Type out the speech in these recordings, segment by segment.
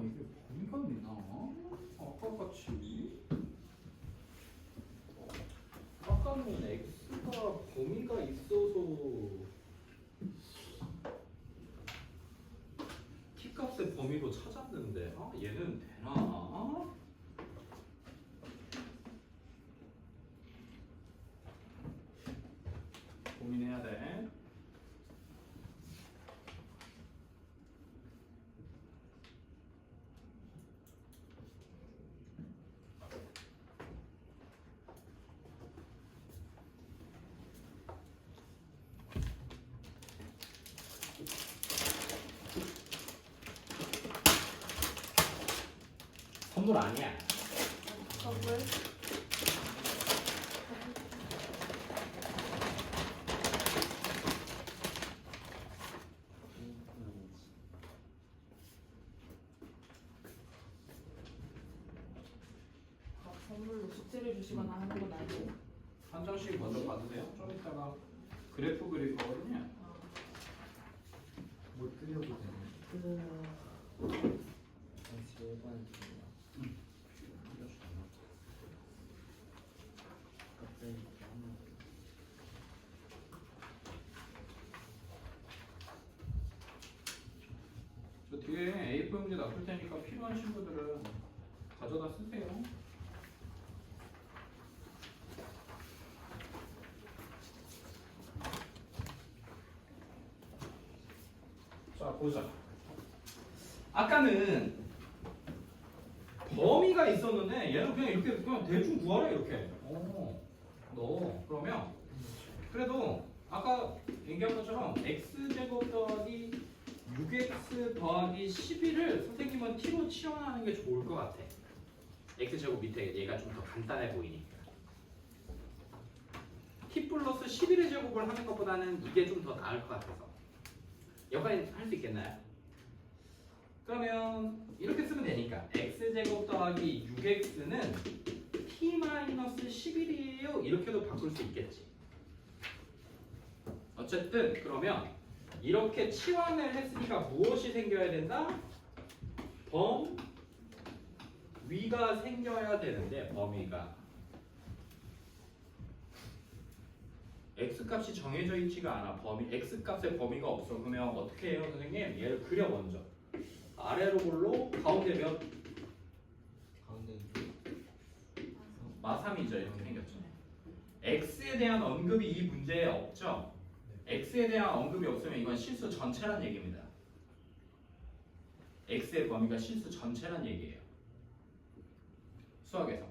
이게 범위가 있나? 아까 같이 아까는 x가 범위가 있어서 t 값의 범위로 찾았는데 얘는 되나? 고민해야 돼. 선물 아니야. 선물? 선물로 숙제를 주시거나 하는 건 아니고. 한 장씩 먼저 받으세요. 좀 이따가 그래프 그릴 거거든요. 못 그려도 되네. 다시 해봐야겠네요. 갑자기 하나. 저 뒤에 A4 용지 놔둘 테니까 필요한 친구들은 가져다 쓰세요. 자, 보자. 아까는 범위가 있었는데 얘는 그냥 이렇게 그냥 대충 구하래 이렇게. 너 그러면 그래도 아까 얘기한 것처럼 x제곱 더하기 6x 더하기 11을 선생님은 t로 치환하는 게 좋을 것 같아. x제곱 밑에 얘가 좀 더 간단해 보이니까. t 플러스 11의 제곱을 하는 것보다는 이게 좀 더 나을 것 같아서. 여기까지 할 수 있겠나요? 그러면 이렇게 쓰면 되니까 x제곱 더하기 6x는 t-11이에요. 이렇게도 바꿀 수 있겠지. 어쨌든 그러면 이렇게 치환을 했으니까 무엇이 생겨야 된다? 범위가 생겨야 되는데 범위가 x값이 정해져 있지가 않아. x값의 범위가 없어. 그러면 어떻게 해요 선생님? 얘를 그려 먼저. 아래로 볼로 가운데 몇? 가운데 마3이죠. 이렇게 생겼죠. x에 대한 언급이 이 문제에 없죠. x에 대한 언급이 없으면 이건 실수 전체란 얘기입니다. x의 범위가 실수 전체란 얘기예요. 수학에서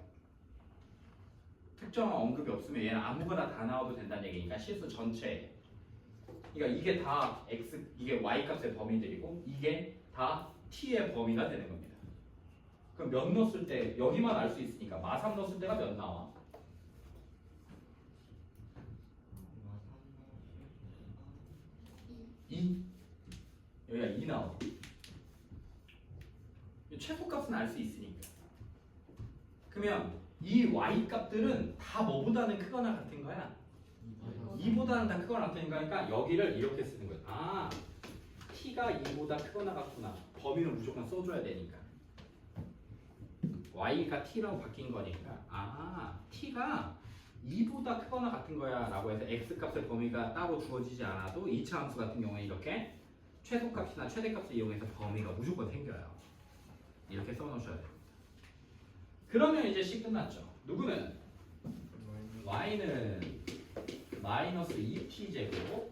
특정한 언급이 없으면 얘는 아무거나 다 나와도 된다는 얘기니까 실수 전체예요. 그러니까 이게 다 x, 이게 y 값의 범위들이고 이게 다 t의 범위가 되는 겁니다. 그럼 몇 넣었을 때 여기만 알 수 있으니까 마3 넣었을 때가 몇 나와? 2. 여기가 2 나와. 최소값은 알 수 있으니까. 그러면 이 y 값들은 다 뭐보다는 크거나 같은 거야. 2보다는 다 크거나 같은 거니까 여기를 이렇게 쓰는 거야. 아, t가 2보다 크거나 같구나. 범위는 무조건 써줘야 되니까. y가 t라고 바뀐 거니까 아, t가 2보다 크거나 같은 거야 라고 해서 x값의 범위가 따로 주어지지 않아도 2차 함수 같은 경우에 이렇게 최소값이나 최대값을 이용해서 범위가 무조건 생겨요. 이렇게 써놓으셔야 됩니다. 그러면 이제 C 끝났죠. 누구는? y는 마이너스 2t제곱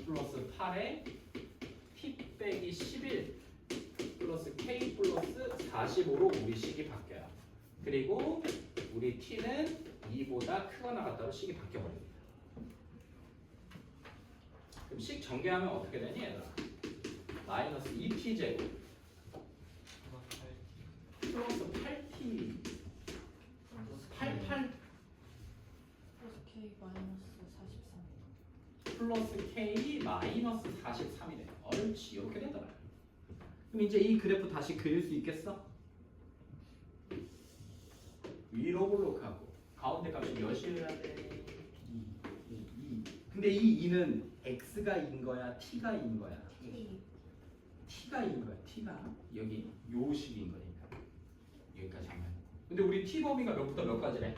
플러스 8에 t 빼기 11 플러스 k 플러스 45로 우리 식이 바뀌어요. 그리고 우리 t는 2보다 크거나 같다로 식이 바뀌어버립니다. 그럼 식 전개하면 어떻게 되니 얘들아? 마이너스 2t제곱 플러스 8t 88 플러스 K 마이너스 43. 플러스 k 마이너스 43이래. 옳지. 이렇게 되더라. 그럼 이제 이 그래프 다시 그릴 수 있겠어? 위로 볼록하고 가운데 값이 몇이어야 돼? 2. 근데 이 2는 x가 2인 거야? t가 2인 거야? K. t가 인 거야. t가 여기 요 식인 거니까 여기까지 하면. 근데 우리 t 범위가 몇부터 몇까지래?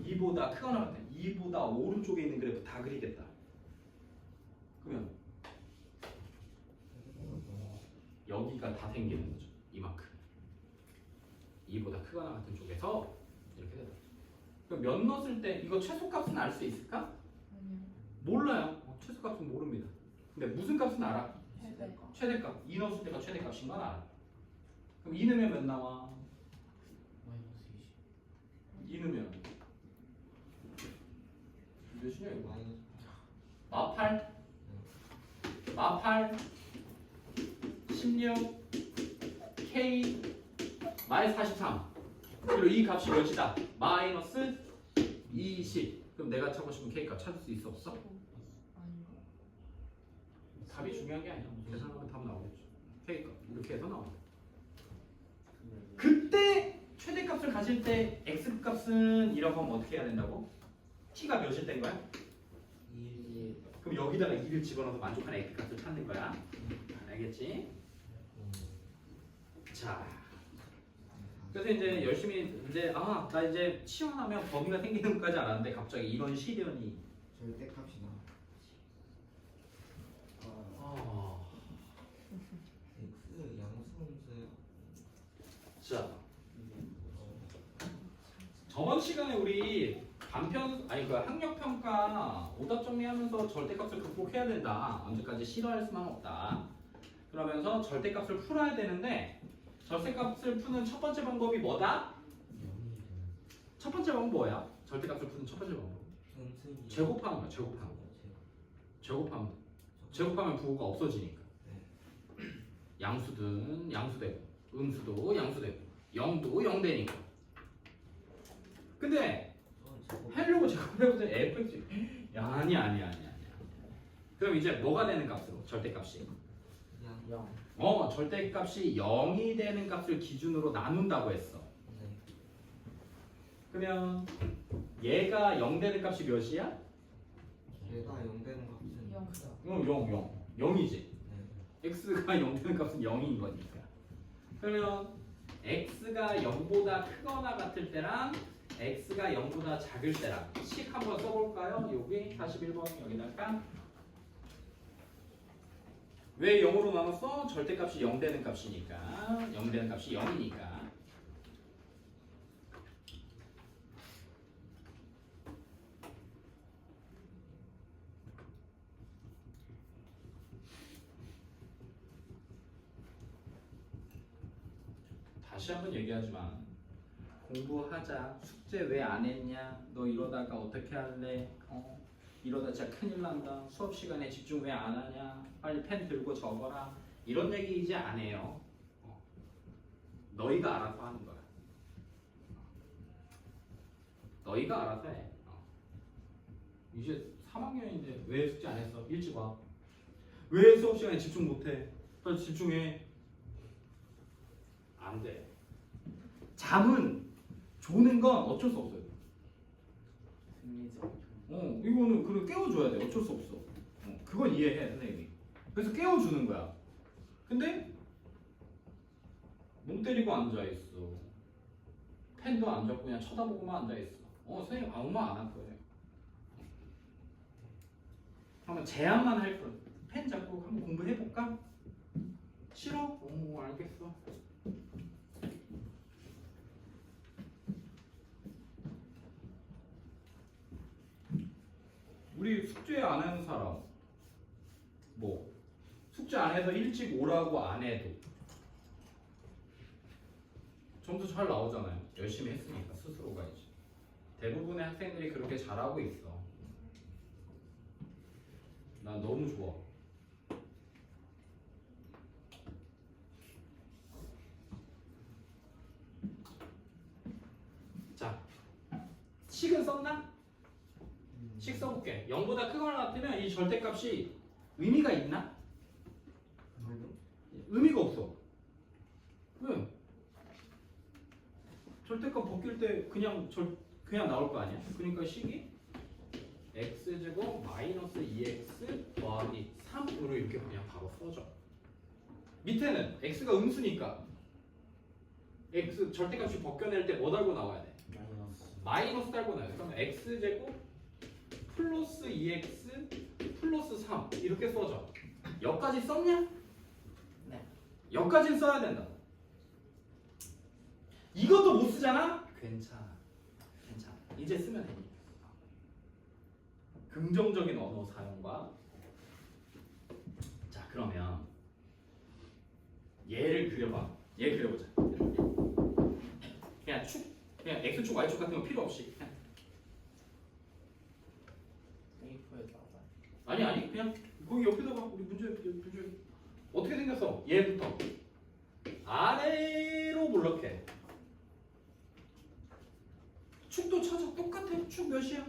2보다 크거나 같아. 2보다 오른쪽에 있는 그래프 다 그리겠다. 그러면 여기가 다 생기는 거죠. 이만큼. 2보다 크거나 같은 쪽에서 이렇게 되다. 그럼 몇 넣었을 때 이거 최소값은 알 수 있을까? 아니요. 몰라요. 최소값은 모릅니다. 근데 무슨 값은 알아? 최대. 최대값. 2 넣었을 때가 최대값인 건 알아. 그럼 2 넣으면 몇 나와? 마이너스 2 넣으면 몇이냐 이거? 마이너스 마팔? 마팔 16 K 마이 43 그리고 이 값이 몇이다? 마이너스 20 그럼 내가 찾고 싶은 K 값 찾을 수 있어 없어? 아닌가? 답이 중요한 게 아니야 계산하면 답 나오겠죠 K 값 이렇게 해서 나와 그때 최대값을 가질 때 X 값은 이라고 하면 어떻게 해야 된다고? T가 몇일 땐 거야? 1 그럼 여기다가 2를 집어넣어서 만족하는 X 값을 찾는 거야 알겠지? 자 그래서 이제 열심히 이제 나 이제 치환하면 범위가 생기는 것까지 알았는데 갑자기 이런 시련이 절대값이 나와. X 양수분수예요. 자 저번 시간에 우리 그 학력 평가 오답 정리하면서 절대값을 극복해야 된다. 언제까지 싫어할 수만 없다. 그러면서 절대값을 풀어야 되는데 절대값을 푸는 첫 번째 방법이 뭐다? 첫 번째 방법 뭐야? 절대값을 푸는 첫 번째 방법. 제곱하는 거야. 제곱하면 부호가 없어지니까. 양수든 양수되고 음수도 양수되고 0도 0 되니까. 근데 하려고 제곱해보더니 fx 아니야. 그럼 이제 뭐가 되는 값으로? 절대값이. 절대값이 0이 되는 값을 기준으로 나눈다고 했어. 그러면 얘가 0 되는 값이 몇이야? 얘가 0 되는 값은 0. 0이지. x가 0 되는 값은 0인 거니까. 그러면 x가 0보다 크거나 같을 때랑 x가 0보다 작을 때랑 식 한번 써볼까요? 여기 41번 여기다가 왜 0으로 나눴어? 절대값이 0 되는 값이니까 0 되는 값이 0이니까 다시 한번 얘기하지만 공부하자. 숙제 왜 안 했냐? 너 이러다가 어떻게 할래? 이러다 진짜 큰일 난다. 수업 시간에 집중 왜 안 하냐? 빨리 펜 들고 적어라. 이런 얘기 이제 안 해요. 너희가 알아서 하는 거야. 너희가 알아서 해. 이제 3학년인데 왜 숙제 안 했어? 일찍 와. 왜 수업 시간에 집중 못 해? 빨리 집중해. 안 돼. 잠은 조는 건 어쩔 수 없어요. 이거는 그래 깨워줘야 돼. 어쩔 수 없어. 그건 이해해 선생님이. 그래서 깨워주는 거야. 근데 멍 때리고 앉아 있어. 펜도 안 잡고 그냥 쳐다보고만 앉아 있어. 선생님 아무 말 안 할 거예요. 그러면 제안만 할 거야. 펜 잡고 한번 공부해 볼까? 싫어? 알겠어. 우리 숙제 안 하는 사람 숙제 안 해서 일찍 오라고 안 해도 점수 잘 나오잖아요. 열심히 했으니까 스스로가 이제 대부분의 학생들이 그렇게 잘하고 있어. 난 너무 좋아. 자, 식은 썼나? 식 써볼게. 0보다 크거나 같으면 이 절대값이 의미가 있나? 의미가 없어. 왜? 절대값 벗길 때 그냥 나올 거 아니야? 그러니까 식이 x제곱 마이너스 2x 더하기 3으로 이렇게 그냥 바로 써져. 밑에는 x가 음수니까 x 절대값이 벗겨낼 때 뭐 달고 나와야 돼? 마이너스 달고 나와요. 그러면 x제곱 플러스 2x 플러스 3 이렇게 써져. 여기까지 썼냐? 네. 여기까지는 써야 된다. 이것도 못 쓰잖아? 괜찮아. 괜찮아. 이제 쓰면 되니까. 긍정적인 언어 사용과. 자, 그러면 얘를 그려봐. 얘 그려보자. 그냥 축, 그냥 x축, y축 같은 거 필요 없이. 그냥. 아니 그냥 거기 옆에다가 우리 문제 어떻게 생겼어? 얘부터 아래로 블록해. 축도 찾아. 똑같아. 축 몇이야?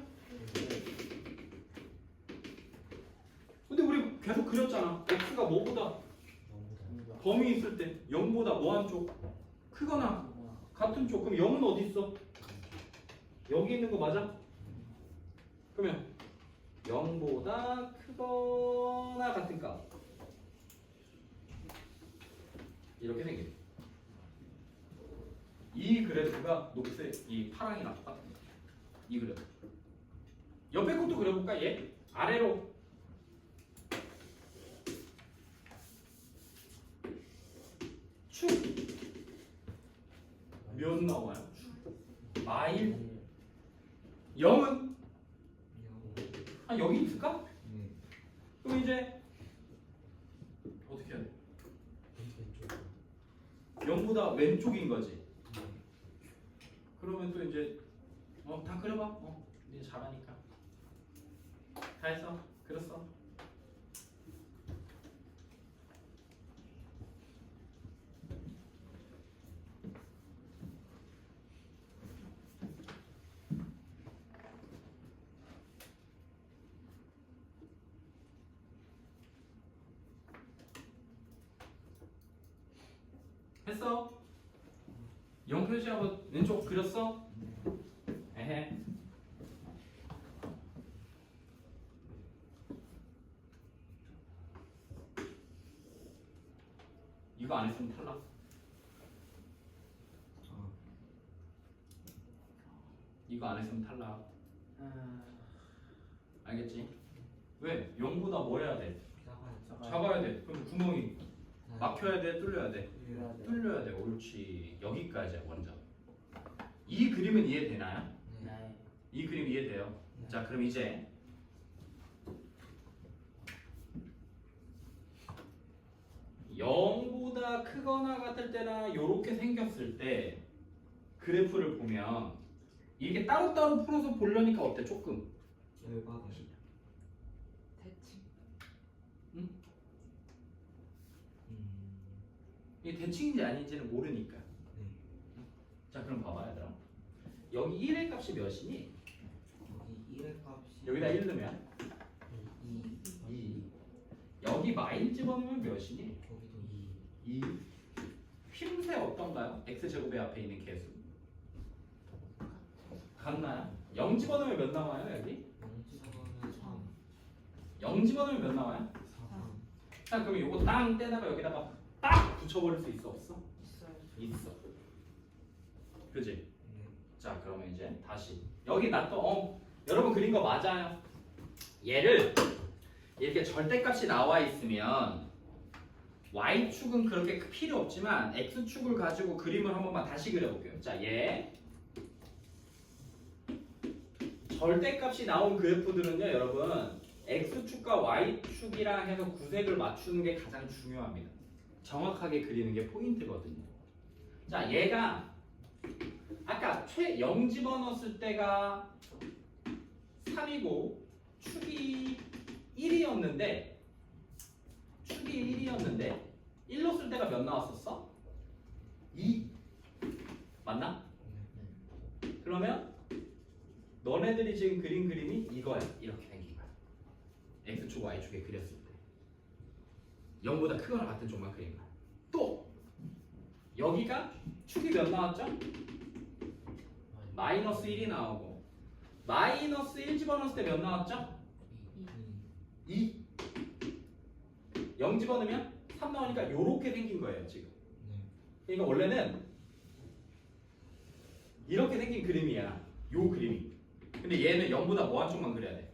근데 우리 계속 그렸잖아. x가 뭐보다 범위 있을 때 0보다 뭐 한쪽 크거나 같은 쪽. 그럼 0은 어디 있어? 여기 있는 거 맞아? 그러면 0보다 크거나 같은 값 이렇게 생겨. 이 그래프가 녹색, 이 파랑이랑 똑같은 거야. 이 그래프. 옆에 것도 그려볼까? 얘 아래로. 축 몇 나와요? 마일 0은 아 여기 있을까? 그럼 이제 어떻게 해야 돼? 0보다 왼쪽인 거지. 그러면 또 이제 다 그려봐. 이제 잘하니까. 다 했어. 그렸어. 했어? 0 표시하고 왼쪽 그렸어? 에헤. 이거 안 했으면 탈락. 이거 안 했으면 탈락. 알겠지? 왜? 0보다 뭐 해야 돼? 작아야 돼. 그럼 구멍이 막혀야 돼? 뚫려야 돼? 뚫려야 돼. 옳지. 여기까지야 먼저. 이 그림은 이해되나요? 네. 이 그림 이해돼요? 자, 그럼 이제 (0보다) 크거나 같을 때나 이렇게 생겼을 때 그래프를 보면 이게 따로따로 풀어서 보려니까 어때? 조금 열받아. 대칭. 응? 이게 대칭인지 아닌지는 모르니까. 자, 그럼 봐봐 얘들아. 여기 1의 값이 몇이니? 여기 1의 값이 여기다 1 넣으면 2. 2. 여기 마일 집어넣으면 몇이니? 여기도 2. 휨새 어떤가요? x제곱의 앞에 있는 개수 같나요? 0 집어넣으면 몇 나와요 여기? 0 집어넣으면 몇 나와요? 4. 자, 그럼 요거 땅 떼다가 여기다가 딱 붙여버릴 수 있어 없어? 있어. 그지? 자, 그러면 이제 다시 여기 놔둬. 여러분 그린 거 맞아요. 얘를 이렇게 절대값이 나와 있으면 y축은 그렇게 필요 없지만 x축을 가지고 그림을 한 번만 다시 그려볼게요. 자, 얘 절대값이 나온 그래프들은요 여러분 x축과 y축이랑 해서 구색을 맞추는 게 가장 중요합니다. 정확하게 그리는 게 포인트거든요. 자, 얘가 아까 0 집어넣었을 때가 3이고 축이 1이었는데 1 넣었을 때가 몇 나왔었어? 2 맞나? 그러면 너네들이 지금 그린 그림이 이거야. 이렇게 생긴 거야. x축 y축에 그렸을 때 0보다 크거나 같은 쪽만 그린 거야. 또 여기가 축이 몇 나왔죠? 마이너스 1이 나오고 마이너스 1 집어넣었을 때 몇 나왔죠? 2. 0 집어넣으면 3 나오니까 요렇게 생긴 거예요 지금. 네. 그러니까 원래는 이렇게 생긴 그림이야. 요 그림이. 근데 얘는 0보다 뭐 한쪽만 그려야 돼?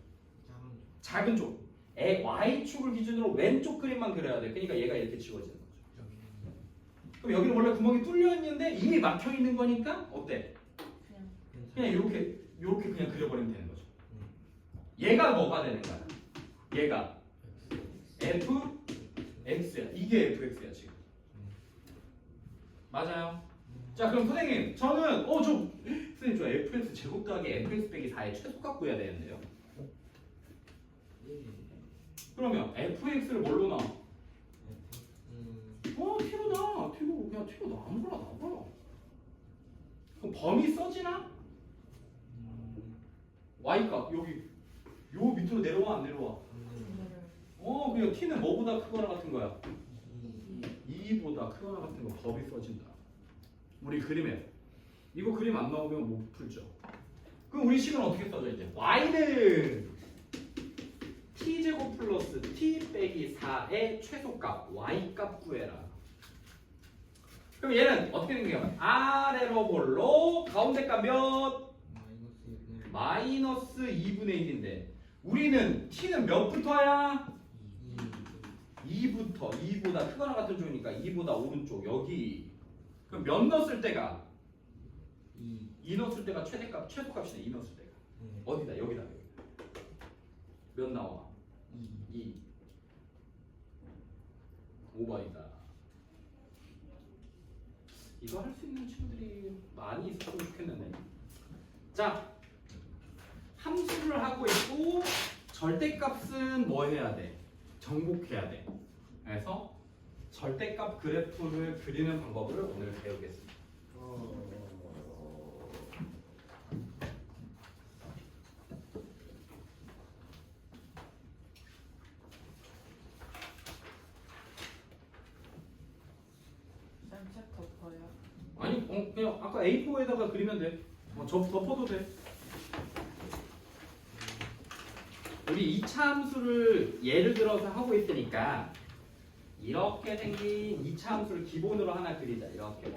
작은 쪽. 작은 쪽. Y축을 기준으로 왼쪽 그림만 그려야 돼. 그러니까 얘가 이렇게 지워지는 거죠. 여기는 그럼 여기는 원래 구멍이 뚫려 있는데 이미 막혀 있는 거니까 어때? 그냥 그냥 이렇게 그냥 그려버리면 되는 거죠. 얘가 뭐가 되는 거야? 얘가 fx야. 이게 fx야 지금. 맞아요. 자 그럼 선생님 저는 선생님 저 fx 제곱 더하기 fx 빼기 4의 최소값 구해야 되는데요. 그러면 fx를 뭘로 놔? t로 놔. t로 그냥 t로 나 아무거나 놔봐. 그럼 범위 써지나? y값 여기 요 밑으로 내려와 안 내려와? 그냥 t는 뭐보다 크거나 같은 거야? 2보다 크거나 같은 거 법이 써진다. 우리 그림에 이거 그림 안 나오면 못 풀죠. 그럼 우리 식은 어떻게 써져 이제? y는 t제곱 플러스 t 빼기 4의 최소값 y값 구해라. 그럼 얘는 어떻게 된 거야? 아래로 볼로 가운데 값 몇? 마이너스 2분의 1인데 우리는 t는 몇부터야? 2부터 2보다 크거나 같은 쪽이니까 2보다 오른쪽 여기. 그럼 몇 넣었을 때가? 2 넣었을 때가 최대값 최소값이네. 2 넣었을 때가 어디다? 여기다. 몇 나와? 2 5번이다. 이거 할 수 있는 친구들이 많이 있었으면 좋겠는데. 자, 함수를 하고 있고 절대값은 뭐 해야 돼? 정복해야 돼. 그래서 절대값 그래프를 그리는 방법을 오늘 배우겠습니다. 쌤책 덮어요. 아니, 그냥 아까 A4에다가 그리면 돼. 덮어도 돼. 우리 2차 함수를 예를 들어서 하고 있으니까 이렇게 생긴 2차 함수를 기본으로 하나 그리자. 이렇게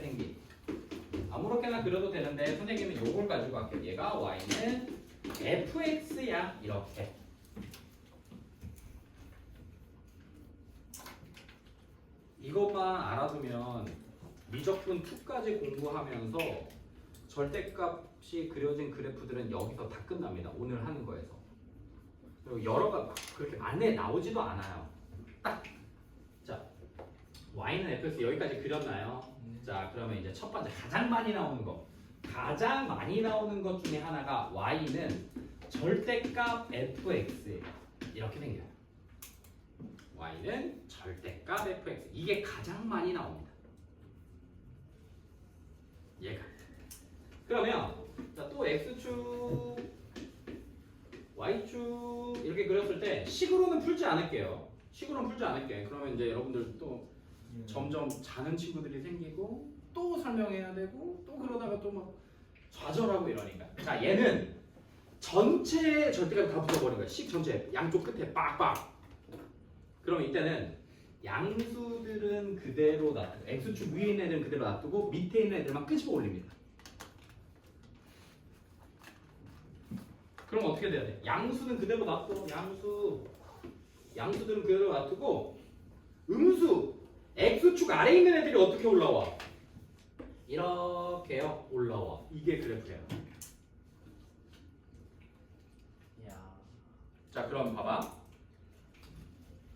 생긴 아무렇게나 그려도 되는데 선생님은 요걸 가지고 할게요. 얘가 y는 fx야. 이렇게. 이것만 알아두면 미적분 2까지 공부하면서 절대값이 그려진 그래프들은 여기서 다 끝납니다. 오늘 하는 거에서. 그리고 여러가 그렇게 많이 나오지도 않아요. 딱. 자, y는 fx 여기까지 그렸나요? 자, 그러면 이제 첫 번째 가장 많이 나오는 거. 가장 많이 나오는 것 중에 하나가 y는 절대값 fx예요. 이렇게 생겨요. y는 절대값 fx. 이게 가장 많이 나옵니다. 얘가. 그러면 자, 또 x축, y축 이렇게 그렸을 때 식으로는 풀지 않을게요. 식으로는 풀지 않을게. 그러면 이제 여러분들 또 점점 자는 친구들이 생기고 또 설명해야 되고 또 그러다가 또 막 좌절하고 이러니까. 자, 얘는 전체 절대값 다 붙어버린 거야. 식 전체 양쪽 끝에 빡빡. 그럼 이때는 양수들은 그대로 놔두고 x축 위에 있는 애들은 그대로 놔두고 밑에 있는 애들만 끄집어 올립니다. 그럼 어떻게 돼야 돼? 양수는 그대로 놔둬. 양수들은 그대로 놔두고 음수 x축 아래에 있는 애들이 어떻게 올라와? 이렇게요. 올라와. 이게 그래프예요. 자, 그럼 봐봐.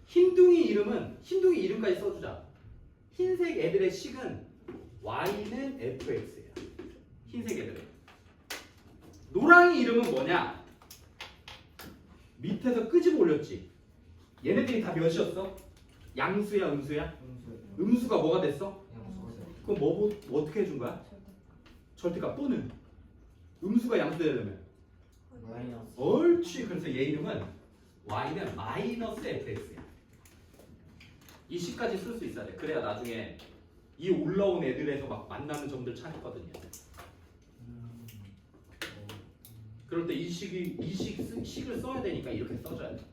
흰둥이 이름까지 써주자. 흰색 애들의 식은 y는 fx예요. 흰색 애들은. 노랑이 이름은 뭐냐? 밑에서 끄집어 올렸지. 얘네들이 다 몇이었어? 양수야, 음수야? 음수가 뭐가 됐어? 그럼 뭐 어떻게 해준 거야? 절대값 또는 음수가 양수 되려면 옳지. 그래서 얘 이름은 y는 마이너스 fx야. 이 식까지 쓸 수 있어야 돼. 그래야 나중에 이 올라온 애들에서 막 만나는 점들 찾거든요. 그럴 때 이 식을 써야 되니까 이렇게 써줘야 돼.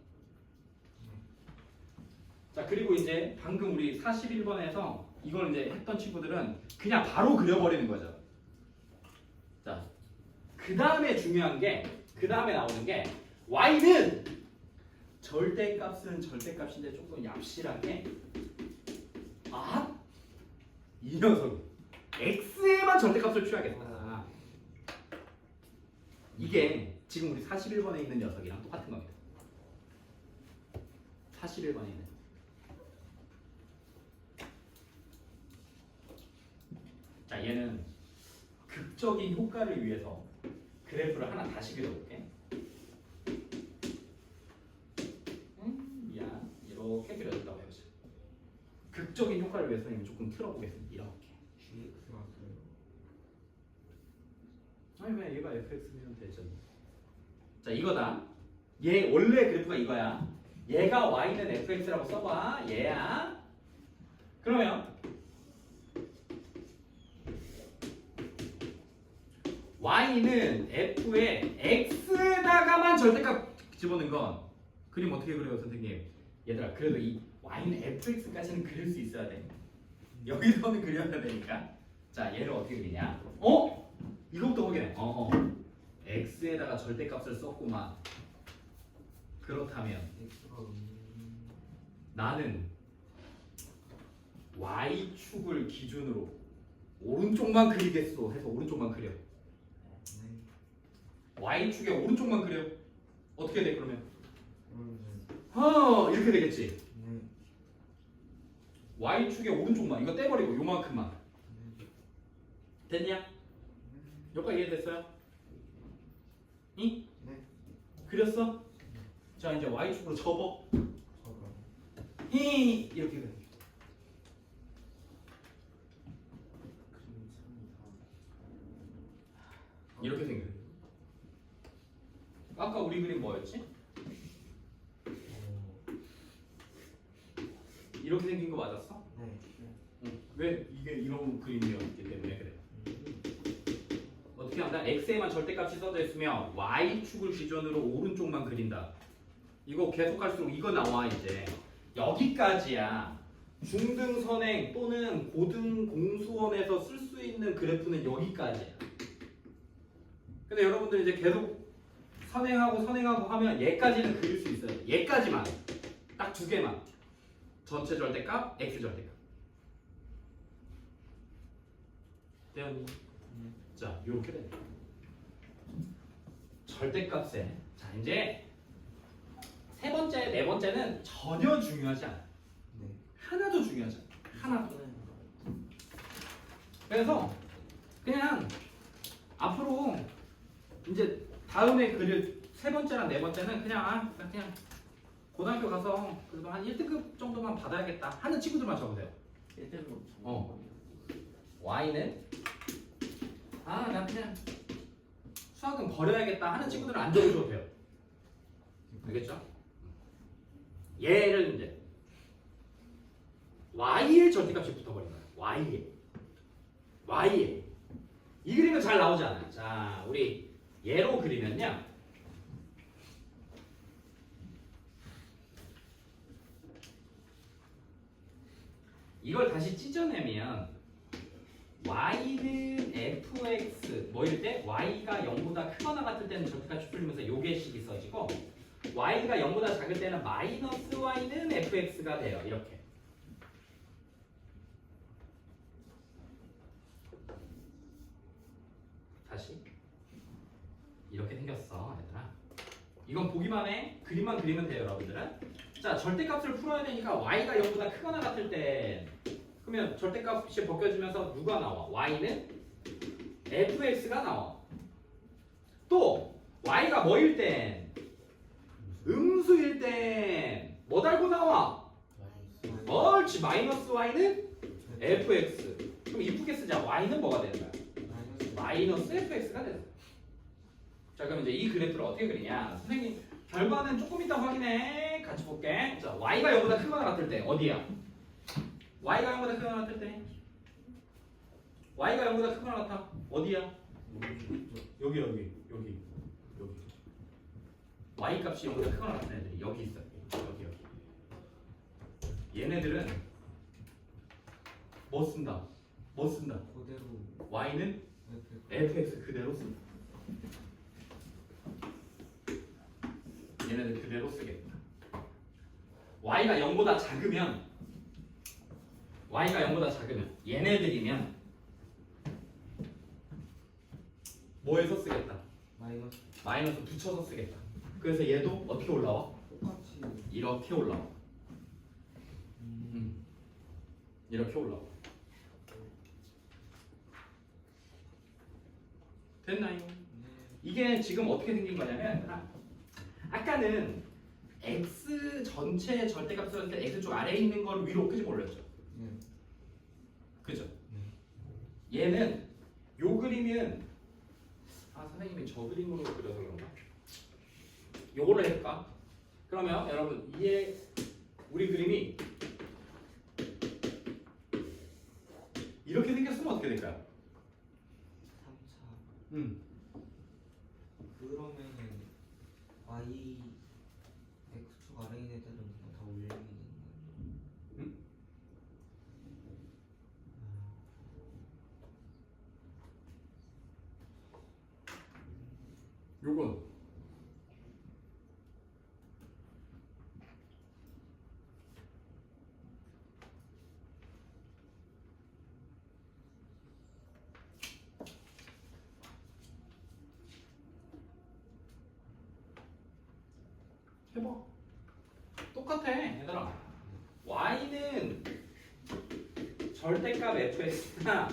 자 그리고 이제 방금 우리 41번에서 이걸 이제 했던 친구들은 그냥 바로 그려버리는 거죠. 자, 그 다음에 중요한 게, 그 다음에 나오는 게 y는 절대값은 절대값인데 조금 얍실하게 이 녀석 x에만 절대값을 취하겠다. 이게 지금 우리 41번에 있는 녀석이랑 똑같은 겁니다. 41번에 있는. 자, 얘는 극적인 효과를 위해서 그래프를 하나 다시 그려볼게. 미안. 이렇게 그려준다고 해보자. 극적인 효과를 위해서 조금 틀어보겠습니다. 이렇게. GX가 그래요. 아니 왜 얘가 fx면 되죠. 자 이거다. 얘 원래 그래프가 이거야. 얘가 y는 fx라고 써봐. 얘야. 그러면 y는 f에 x에다가만 절대값 집어넣은 건 그림 어떻게 그려요 선생님? 얘들아 그래도 이 y는 fx까지는 그릴 수 있어야 돼. 여기서는 그려야 되니까. 자 얘를 어떻게 그리냐? 이것부터 확인해. x에다가 절대값을 썼구만. 그렇다면 X가 나는 y축을 기준으로 오른쪽만 그리겠소 해서 오른쪽만 그려. 네. y축의 오른쪽만 그려. 어떻게 돼 그러면? 그러면은 이렇게 되겠지. 네. y축의 오른쪽만 이거 떼버리고 요만큼만. 됐냐? 여기까지 이해됐어요? 응? 네. 그렸어? 자 이제 y축으로 접어. 저거. 이렇게 돼. 이렇게 생겨. 아까 우리 그림 뭐였지? 이렇게 생긴 거 맞았어? 네. 응. 왜 이게 이런 그림이었기 때문에 그래. 어떻게 한다? x에만 절대값이 써져 있으면 y축을 기준으로 오른쪽만 그린다. 이거 계속 할수록 이거 나와 이제. 여기까지야. 중등 선행 또는 고등 공수원에서 쓸 수 있는 그래프는 여기까지야. 근데 여러분들 이제 계속 선행하고 하면 얘까지는 그릴 수 있어요. 얘까지만. 딱 두 개만. 전체 절대값, x 절대값. 되었니? 자, 요렇게 돼. 절대값에. 자, 이제 세 번째, 네 번째는 전혀 중요하지 않아. 네. 하나도 중요하지 않아. 하나도. 그래서 그냥 앞으로 이제 다음에 그릴 세 번째랑 네 번째는 그냥 고등학교 가서 그래도 한 1등급 정도만 받아야겠다 하는 친구들만 적으세요. 1대로 y는 난 그냥 수학은 버려야겠다 하는 친구들은 안 적으셔도 돼요. 알겠죠? 얘를 이제 y의 절대값이 붙어버린 거야. y에 이 그림은 잘 나오지 않아요. 자, 우리 얘로 그리면요. 이걸 다시 찢어내면 y는 fx 뭐일 때 y가 0보다 크거나 같을 때는 절대값이 풀리면서 요게 식이 써지고 y가 0보다 작을 때는 마이너스 y는 fx가 돼요. 이렇게. 다시 이렇게 생겼어 얘들아. 이건 보기만 해. 그림만 그리면 돼요 여러분들은. 자 절대값을 풀어야 되니까 y가 0보다 크거나 같을 때 그러면 절대값이 벗겨지면서 누가 나와? y는 fx가 나와. 또 y가 뭐일 땐 음수일 땐 뭐 달고 나와? 옳지. 마이너스 y는 fx. 그럼 이쁘게 쓰자. y는 뭐가 되는 거야? 마이너스 fx가 되는 거야. 자 그럼 이제 이 그래프를 어떻게 그리냐? 선생님 결과는 조금 이따 확인해. 같이 볼게. 자 y가 0보다 크거나 같을 때 어디야? y가 0보다 크거나 같을 때 y가 0보다 크거나 같아. 어디야? 여기 y 값이 0보다 크거나 같은 애들이 여기 있어. 여기 얘네들은 뭐 쓴다? 뭐 쓴다? 그대로 y는 FX fx 그대로 쓴다. 얘네들 그대로 쓰겠다. y가 0보다 작으면 얘네들이면 뭐해서 쓰겠다? 마이너스 마이너스 붙여서 쓰겠다. 그래서 얘도 어떻게 올라와? 똑같이 이렇게 올라와. 이렇게 올라와. 됐나요? 이게 지금 어떻게 생긴 거냐면 아까는 x 전체 절대값 쓸 때 x 쪽 아래에 있는 걸 위로 끄집어 올렸죠. 네. 그죠? 얘는 요 그림은 선생님이 저 그림으로 그려서 그런가? 요걸로 해볼까? 그러면 여러분 이게 우리 그림이 이렇게 생겼으면 어떻게 될까요? 3차 그러면은 Y X축 아래인 애들은 그냥 다 올리는 거예요. 응? 요건 해봐. 똑같아 얘들아. y는 절대값 fx나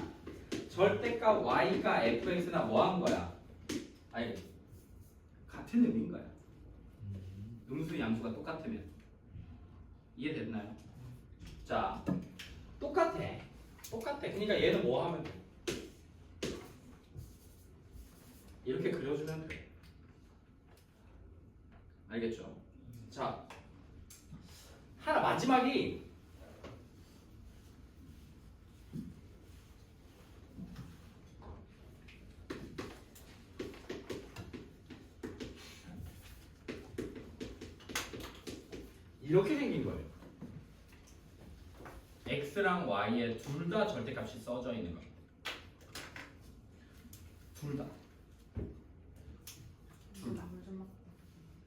절대값 y가 fx나 뭐 한 거야? 아니 같은 의미인 거야. 음수 양수가 똑같으면 이해됐나요? 자 똑같아. 그러니까 얘는 뭐 하면 돼? 이렇게 그려주면 돼. 알겠죠? 자 하나 마지막이 이렇게 생긴 거예요. x랑 y에 둘 다 절대값이 써져 있는 거예요. 둘 다.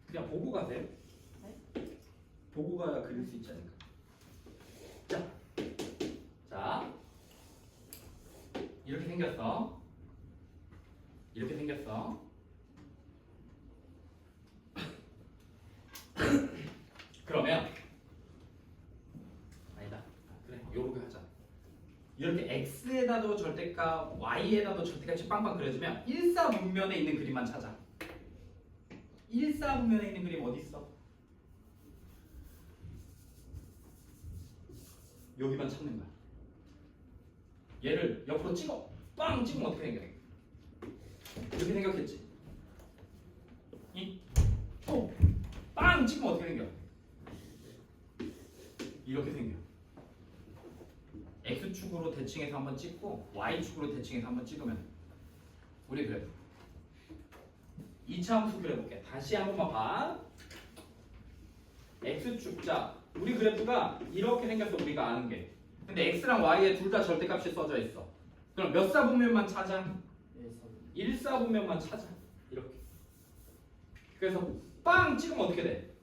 그냥 보고 가세요. 보고 가야 그릴 수 있지 않을까. 자, 이렇게 생겼어. 그러면 아니다. 그래, 요렇게 하자. 이렇게 x에다도 절대값, y에다도 절대값이 빵빵 그려지면 일사분면에 있는 그림만 찾아. 일사분면에 있는 그림 어디 있어? 여기만 찾는 거야. 얘를 옆으로 찍어. 빵 찍으면 어떻게 생겨? 이렇게 생겼겠지. 또 빵 찍으면 어떻게 생겨? 이렇게 생겨. x축으로 대칭해서 한번 찍고 y축으로 대칭해서 한번 찍으면 우리 그래프 2차 함수 그려볼게. 다시 한 번만 봐. x축. 자, 우리 그래프가 이렇게 생겼어. 우리가 아는 게. 근데 x랑 y에 둘 다 절대값이 써져 있어. 그럼 몇 사분면만 찾아? 1사분면만 찾아. 이렇게. 그래서 빵 찍으면 어떻게 돼?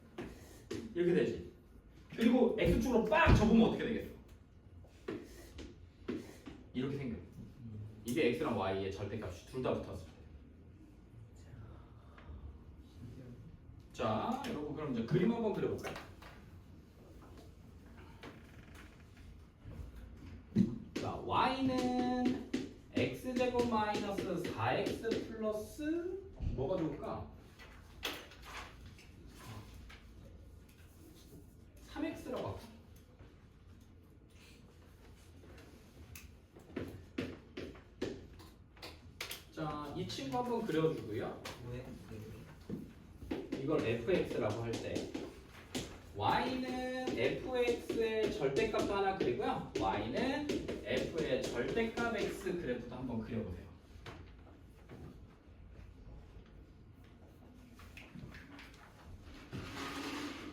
이렇게 되지. 그리고 x축으로 빵 접으면 어떻게 되겠어? 이렇게 생겨. 이게 x랑 y의 절대값이 둘 다 붙었을 때. 자, 여러분 그럼 이제 그림 한번 그려볼까요? 자, y는 x제곱 마이너스 4x 플러스 뭐가 좋을까? 3x라고 할까? 자, 이 친구 한번 그려주고요. 왜? 이걸 fx라고 할 때 y는 fx의 절대값도 하나 그리고요. y는 f의 절대값 x 그래프도 한번 그려보세요.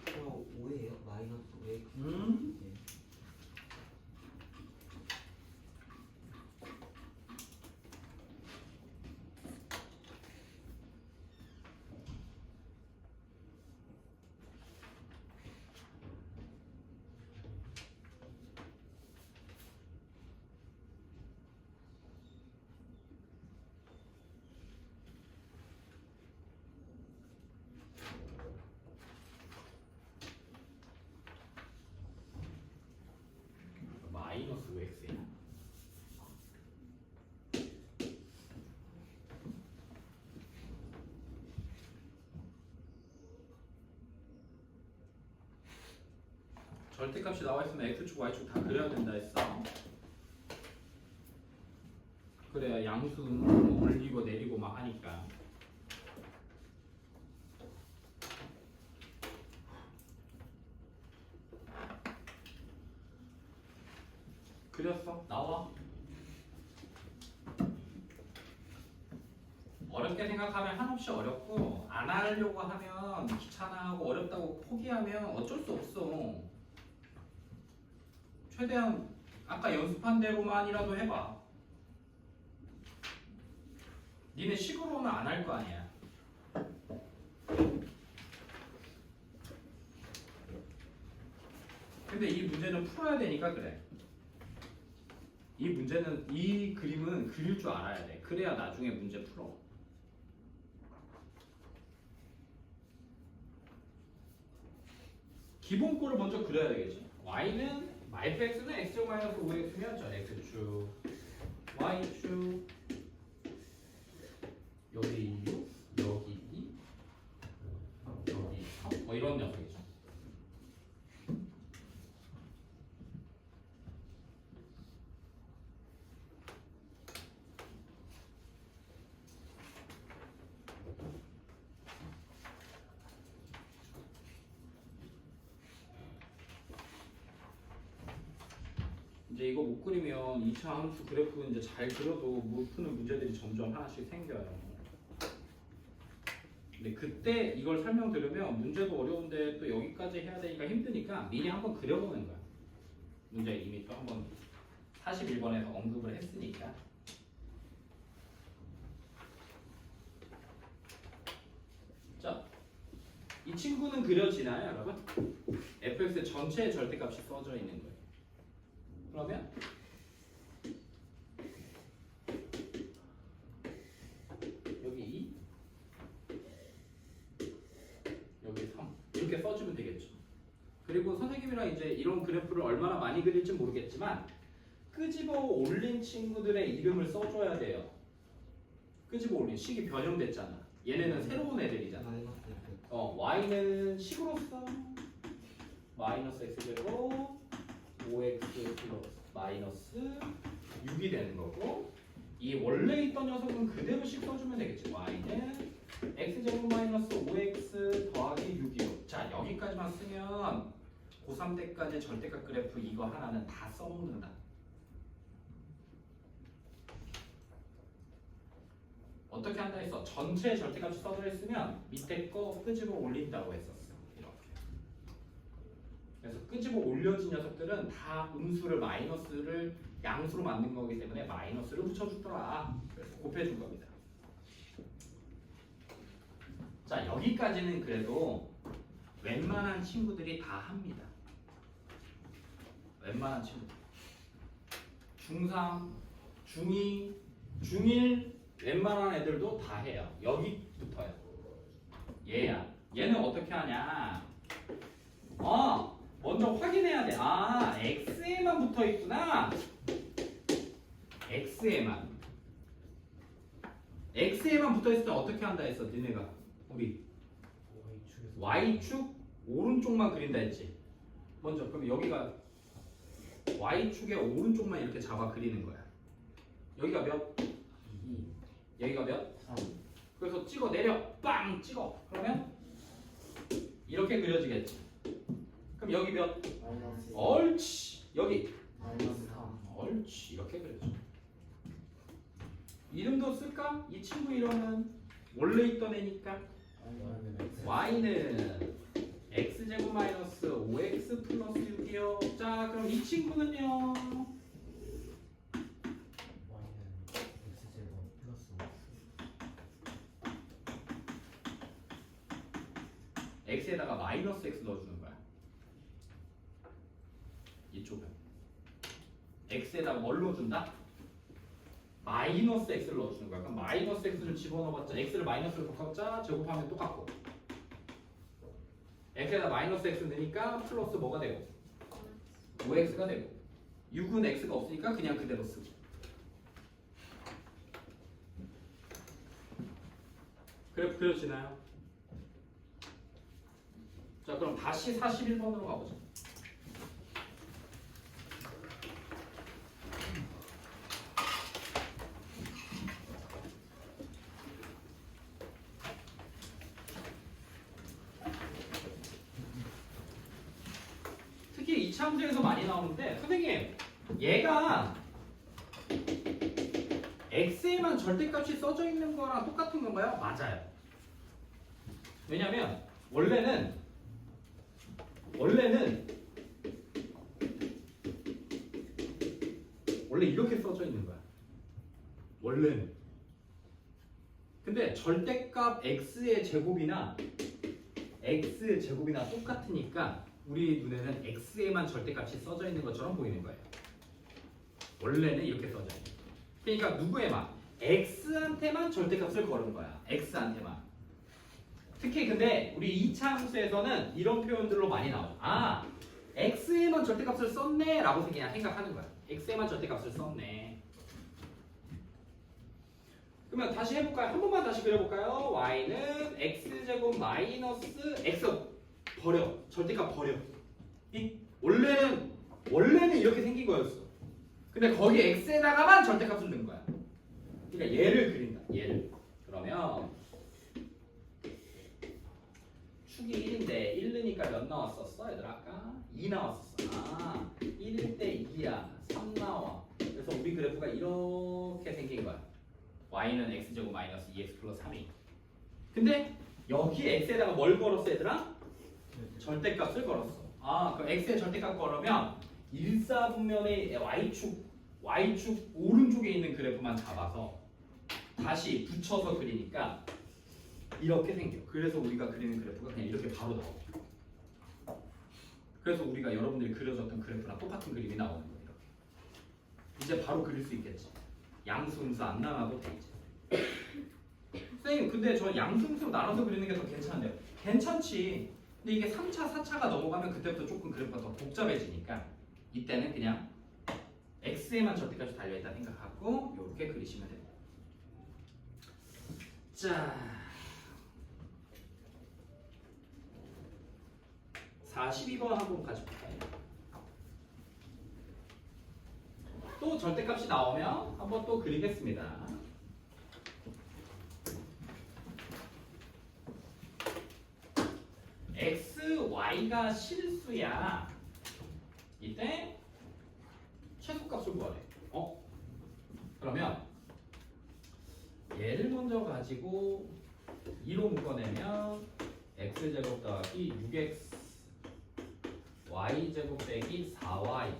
그럼 5예요? 마이너스 5x? x야. 절대값이 나와 있으면 x축, y축 다 그려야 된다 했어. 그래야 양수는 올리고 내리고 막 하니까. 그렸어? 나와. 어렵게 생각하면 한없이 어렵고 안 하려고 하면 귀찮아하고 어렵다고 포기하면 어쩔 수 없어. 최대한 아까 연습한 대로만이라도 해봐. 니네 식으로는 안 할 거 아니야. 근데 이 문제는 풀어야 되니까 그래. 이 문제는, 이 그림은 그릴 줄 알아야 돼. 그래야 나중에 문제 풀어. 기본 꼴을 먼저 그려야 되겠지. y는 fx는 x제곱 마이너스 5x면 전 x축, y축, 여기 6, 여기 2, 여기 3, 뭐 이런 녀석이죠. 이제 이거 못 그리면 2차 함수 그래프 이제 잘 그려도 못 푸는 문제들이 점점 하나씩 생겨요. 근데 그때 이걸 설명드리면 문제도 어려운데 또 여기까지 해야 되니까 힘드니까 미리 한번 그려보는 거야. 문제 이미 또 한번 41번에서 언급을 했으니까. 자, 이 친구는 그려지나요, 여러분? fx의 전체 절대값이 써져 있는 거예요. 그러면 여기 2, 여기 3 이렇게 써주면 되겠죠. 그리고 선생님이랑 이제 이런 그래프를 얼마나 많이 그릴지 모르겠지만 끄집어 올린 친구들의 이름을 써줘야 돼요. 끄집어 올린 식이 변형됐잖아. 얘네는 새로운 애들이잖아. y는 식으로서 마이너스 x제곱 5x 플러스 마이너스 6이 되는 거고, 이 원래 있던 녀석은 그대로 식 써주면 되겠지. y는 x제곱 마이너스 5x 더하기 6이요. 자, 여기까지만 쓰면 고3 때까지 절대값 그래프 이거 하나는 다 써놓는다. 어떻게 한다 했어? 전체 절대값이 써져 있으면 밑에 거 끄집어 올린다고 했었어. 그래서 끄집어 올려진 녀석들은 다 음수를 마이너스를 양수로 만든 거기 때문에 마이너스를 붙여주더라. 그래서 곱해준 겁니다. 자, 여기까지는 그래도 웬만한 친구들이 다 합니다. 웬만한 친구들. 중3, 중2, 중1 웬만한 애들도 다 해요. 여기부터요. 얘야. 얘는 어떻게 하냐? 먼저 확인해야 돼. x에만 붙어 있구나. x에만 붙어 있을 때 어떻게 한다 했어? 니네가 우리 y축 오른쪽만 그린다 했지. 먼저 그럼 여기가 y축의 오른쪽만 이렇게 잡아 그리는 거야. 여기가 몇? 2. 여기가 몇? 3. 그래서 찍어 내려. 빵 찍어. 그러면 이렇게 그려지겠지. 그럼 여기 몇? 마이너스 옳지. 여기 마이너스 3. 옳지. 이렇게 그려줘. 이름도 쓸까? 이 친구 이름은 원래 있던 애니까 y는 x제곱 마이너스 5x 플러스 6이요. 자, 그럼 이 친구는요? x에다가 마이너스 x 넣어주는 거야. 이쪽은 x에다가 뭘 넣어준다? 마이너스 x를 넣어주는 거야. 그럼 마이너스 x를 집어넣어봤자 x를 마이너스로 바꿔봤자 제곱하면 똑같고, x에다 마이너스 x 넣으니까 플러스 뭐가 되고 5x가 되고, 6은 x가 없으니까 그냥 그대로 쓰고. 그래프 그려지나요? 자, 그럼 다시 41번으로 가보자. 특히 이차 문제에서 많이 나오는데, 선생님, 얘가 x에만 절대값이 써져 있는 거랑 똑같은 건가요? 맞아요. 왜냐면 원래는 원래 이렇게 써져 있는 거야. 원래는. 근데 절대값 x의 제곱이나 똑같으니까 우리 눈에는 x에만 절대값이 써져 있는 것처럼 보이는 거예요. 원래는 이렇게 써져 있는 거예요. 그러니까 누구에만? x한테만 절대값을 걸은 거야. x한테만. 특히 근데 우리 2차 함수에서는 이런 표현들로 많이 나오죠. 아, x에만 절대값을 썼네 라고 그냥 생각하는 거야. x에만 절대값을 썼네. 그러면 다시 해볼까요? 한 번만 다시 그려볼까요? y는 x제곱 마이너스 x 버려. 절대값 버려. 원래는 이렇게 생긴 거였어. 근데 거기 x에다가만 절대값을 넣은 거야. 그러니까 얘를 그린다. 얘를. 그러면 축이 1인데 1 넣으니까 몇 나왔었어? 얘들아 아까? 2 나왔었어. 아, 1일 때 2야. 3 나와. 그래서 우리 그래프가 이렇게 생긴 거야. y는 x제곱 마이너스 2x 플러스 3이. 근데 여기 x에다가 뭘 걸었어 얘들아? 절대값을 걸었어. 아, 그럼 x에 절대값 걸으면 일사분면의 y축 오른쪽에 있는 그래프만 잡아서 다시 붙여서 그리니까 이렇게 생겨. 그래서 우리가 그리는 그래프가 그냥 이렇게 바로 나오죠. 그래서 우리가 여러분들이 그려줬던 그래프랑 똑같은 그림이 나오는 거예요. 이렇게. 이제 바로 그릴 수 있겠지. 양수음수 안 나눠도 돼 이제. 선생님 근데 저 양수음수로 나눠서 그리는 게 더 괜찮은데요? 괜찮지. 근데 이게 3차, 4차가 넘어가면 그때부터 조금 그래프가 더 복잡해지니까 이때는 그냥 x에만 절대값이 달려있다 생각하고 이렇게 그리시면 됩니다. 자, 42번 한번 같이 볼까요? 또 절대값이 나오면 한번 또 그리겠습니다. x, y가 실수야. 이때 최소값을 구하래. 그러면 얘를 먼저 가지고 2로 묶어내면 x제곱 더하기 6x y제곱 빼기 4y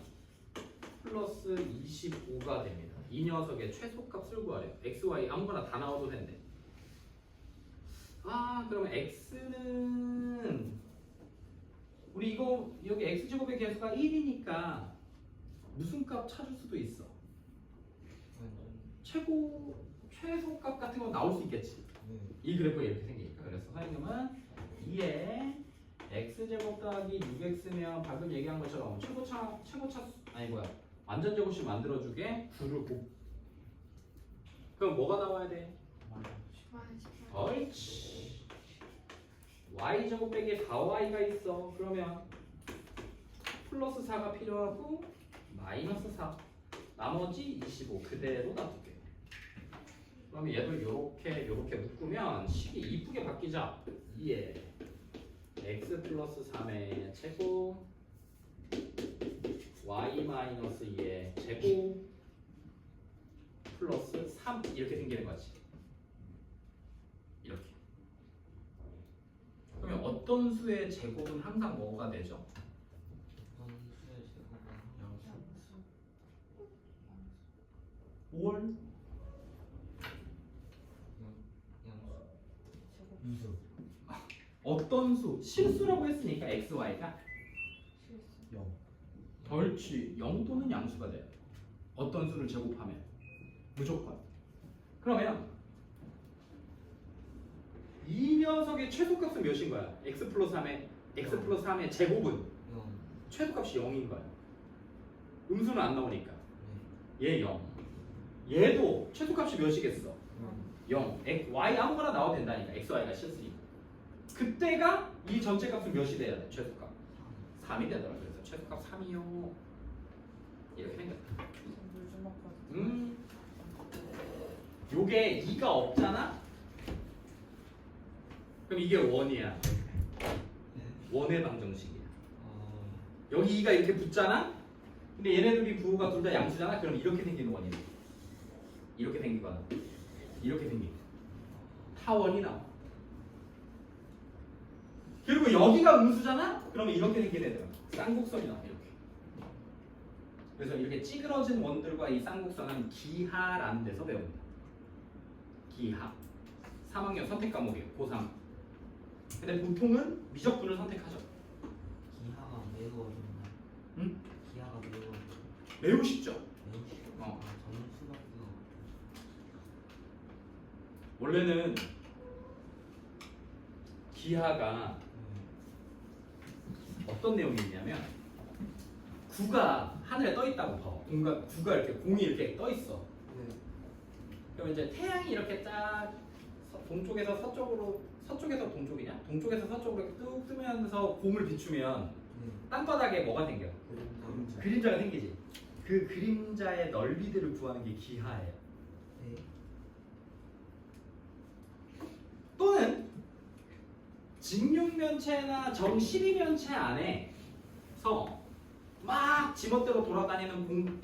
플러스 25가 됩니다. 이 녀석의 최소값을 구하래요. x, y 아무거나 다 나와도 된대. 아, 그러면 x는 우리 이거 여기 x제곱의 개수가 1이니까 무슨 값 찾을 수도 있어. 최소값 같은 거 나올 수 있겠지. 이 그래프가 이렇게 생기니까. 그래서 선생님은 2에 x제곱 더하기 6x면 방금 얘기한 것처럼 최고차 아니 뭐야 완전 제곱식 만들어주게 9를 곱. 그럼 뭐가 나와야 돼? 옳지. y제곱 빼기 4y가 있어. 그러면 플러스 4가 필요하고 마이너스 4 나머지 25 그대로 놔둘게. 그러면 얘도 요렇게 묶으면 식이 이쁘게 바뀌자. 2에 x 플러스 3의 제곱 y 마이너스 2의 제곱 플러스 3 이렇게 생기는 거지. 이렇게. 그러면 어떤 수의 제곱은 항상 뭐가 되죠? 어떤 수의 제곱은 양수? 5월? 미수. 어떤 수? 실수라고 했으니까 x, y가 0. 옳지. 0 또는 양수가 돼요. 어떤 수를 제곱하면 무조건. 그러면 이 녀석의 최소값은 몇인 거야? x 플러스 3의 제곱은 0. 최소값이 0인 거야. 음수는 안 나오니까. 네. 얘 0. 얘도 최소값이 몇이겠어? 0. y 아무거나 나와도 된다니까. x, y가 실수니까. 그때가 이 전체 값은 몇이 돼야 돼? 최소값. 3이 되더라. 그래서 최소값 3이요. 이렇게 생겼다. 물좀 먹고. 요게 2가 없잖아? 그럼 이게 원이야. 네. 원의 방정식이야. 어. 여기 2가 이렇게 붙잖아? 근데 얘네들이 부호가 둘 다 양수잖아? 그럼 이렇게 생기는 원이야. 이렇게 생기거나 이렇게 생기고 타원이 나와. 그리고 여기가 음수잖아? 그러면 이렇게 생기는 애들 쌍곡선이 나와. 이렇게. 그래서 이렇게 찌그러진 원들과 이 쌍곡선은 기하라는 데서 배웁니다. 기하. 3학년 선택 과목이에요. 고3. 근데 보통은 미적분을 선택하죠. 기하가 매우 어렵나? 응? 기하가 매우 어렵나? 매우 쉽죠. 매우 쉽고 어. 저는 수밖에 원래는 기하가 어떤 내용이 있냐면 9가 하늘에 떠 있다고 봐. 공간 9가 이렇게 공이 이렇게 떠 있어. 네. 그럼 이제 태양이 이렇게 쫙 동쪽에서 서쪽으로 서쪽에서 동쪽이냐? 동쪽에서 서쪽으로 이렇게 뚝 뜨면서 공을 비추면 네. 땅바닥에 뭐가 생겨? 그림자. 그림자가 생기지. 그 그림자의 넓이들을 구하는 게 기하예요. 네. 또는 직육면체나 정12면체 안에서 막 지멋대로 돌아다니는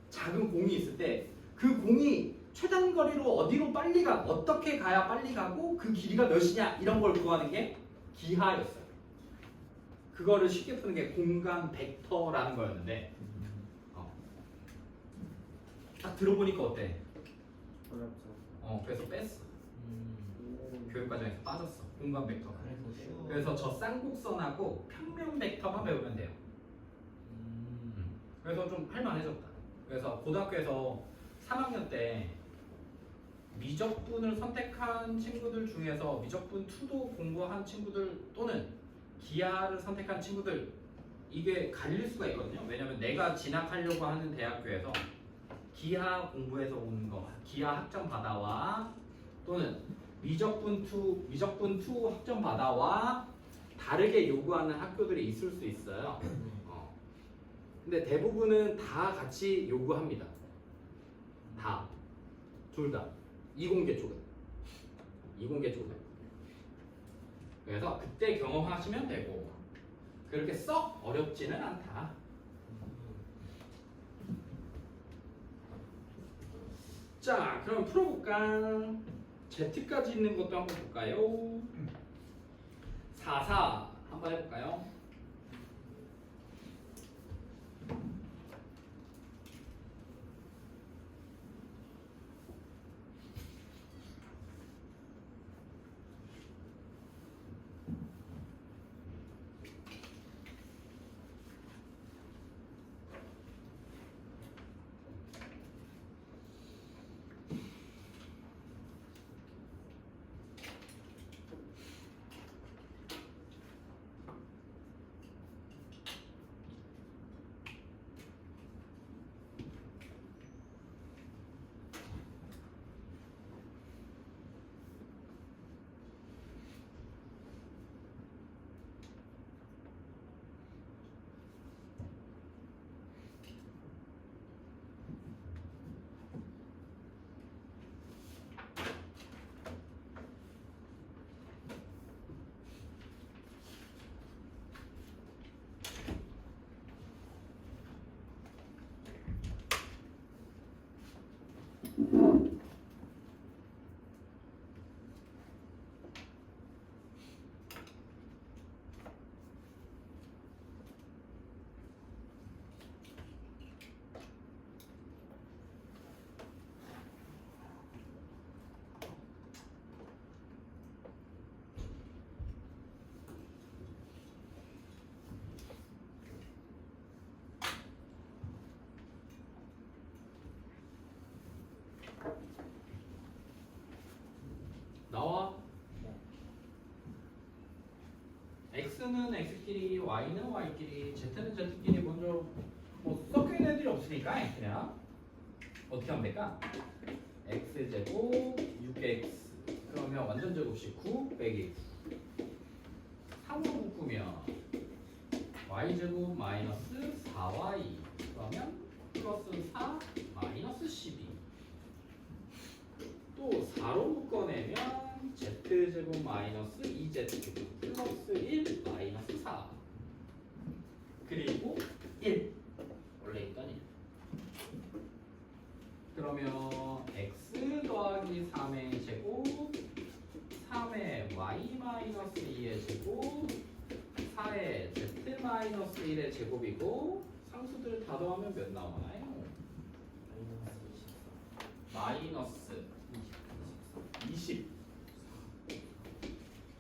작은 공이 있을 때 그 공이 최단 거리로 어디로 빨리 가, 어떻게 가야 빨리 가고 그 길이가 몇이냐 이런 걸 구하는 게 기하였어요. 그거를 쉽게 푸는 게 공간 벡터라는 거였는데 딱 들어보니까 어때? 어렵죠. 그래서 뺐어. 음. 교육과정에서 빠졌어. 공간 벡터. 그래서 쉬워. 그래서 저 쌍곡선하고 평면 벡터만 배우면 돼요. 그래서 좀 할만해졌다. 그래서 고등학교에서 3학년 때 미적분을 선택한 친구들 중에서 미적분 2도 공부한 친구들 또는 기하를 선택한 친구들 이게 갈릴 수가 있거든요. 왜냐면 내가 진학하려고 하는 대학교에서 기하 공부해서 오는 거, 기하 학점 받아와 또는 미적분 2 학점 받아와 다르게 요구하는 학교들이 있을 수 있어요. 근데 대부분은 다 같이 요구합니다. 다. 둘 다. 이공계 쪽은. 이공계 쪽은. 그래서 그때 경험하시면 되고 그렇게 썩 어렵지는 않다. 자, 그럼 풀어볼까? Z까지 있는 것도 한번 볼까요? 4 한번 해볼까요? 나와. X는 X끼리, Y는 Y끼리, Z는 Z끼리 먼저 뭐 섞여 있는 애들이 될까? 그냥 어떻게 하면 될까? x제곱 6x 그러면 완전 제곱식 9 빼기 3으로 묶으면 y제곱 마이너스 4y 그러면 플러스 4 마이너스 12 또 4로 묶어내면 z제곱 마이너스 2z 플러스 1 마이너스 4 그리고 1 원래 있던 1 그러면 x 더하기 3의 제곱 3의 y 마이너스 2의 제곱 4의 z 마이너스 1의 제곱이고 상수들을 다 더하면 몇 나오나요? 마이너스 20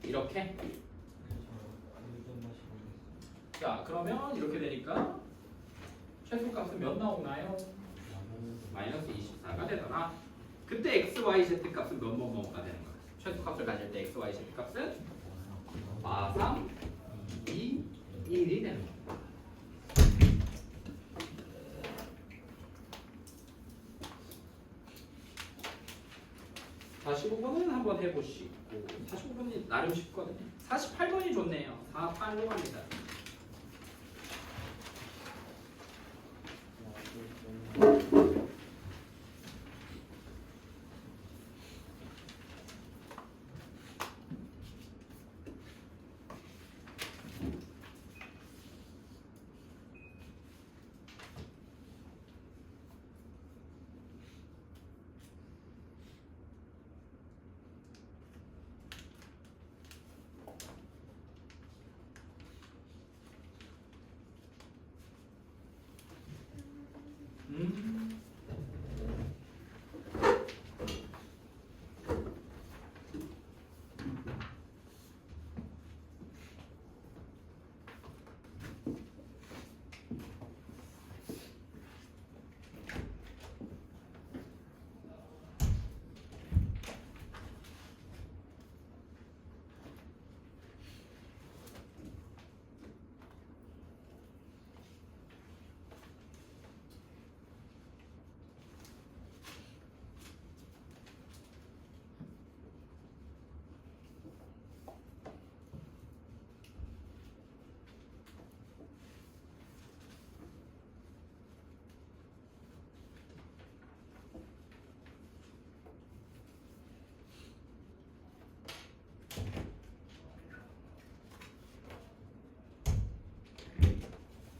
이렇게 자 그러면 이렇게 되니까 최소값은 몇 나오나요? 마이너스 24가 되더라 그때 x, y, z 값은 몇가 되는 거야 최소값을 가질 때 x, y, z 값은 4, 3, 2, 1이 되는 거야 45번은 한번 해보시고 45번이 나름 쉽거든요 48번이 좋네요 4, 8로 갑니다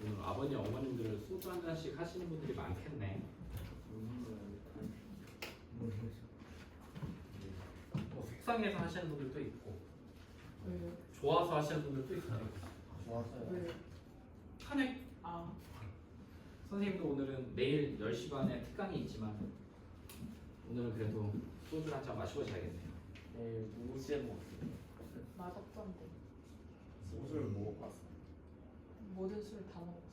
오늘 아버님 어머님들은 소주 한 잔씩 하시는 분들이 많겠네 뭐 속상해서 하시는 분들도 있고 왜요? 좋아서 하시는 분들도 있어요 좋았어요. 왜요? 탄핵 아, 선생님도 오늘은 내일 10시 반에 특강이 있지만 오늘은 그래도 소주 한 잔 마시고 자야겠네요 내일 무시해 먹었어요. 맛없던데. 소주를 먹어봤어. 모든 술 다 먹었어.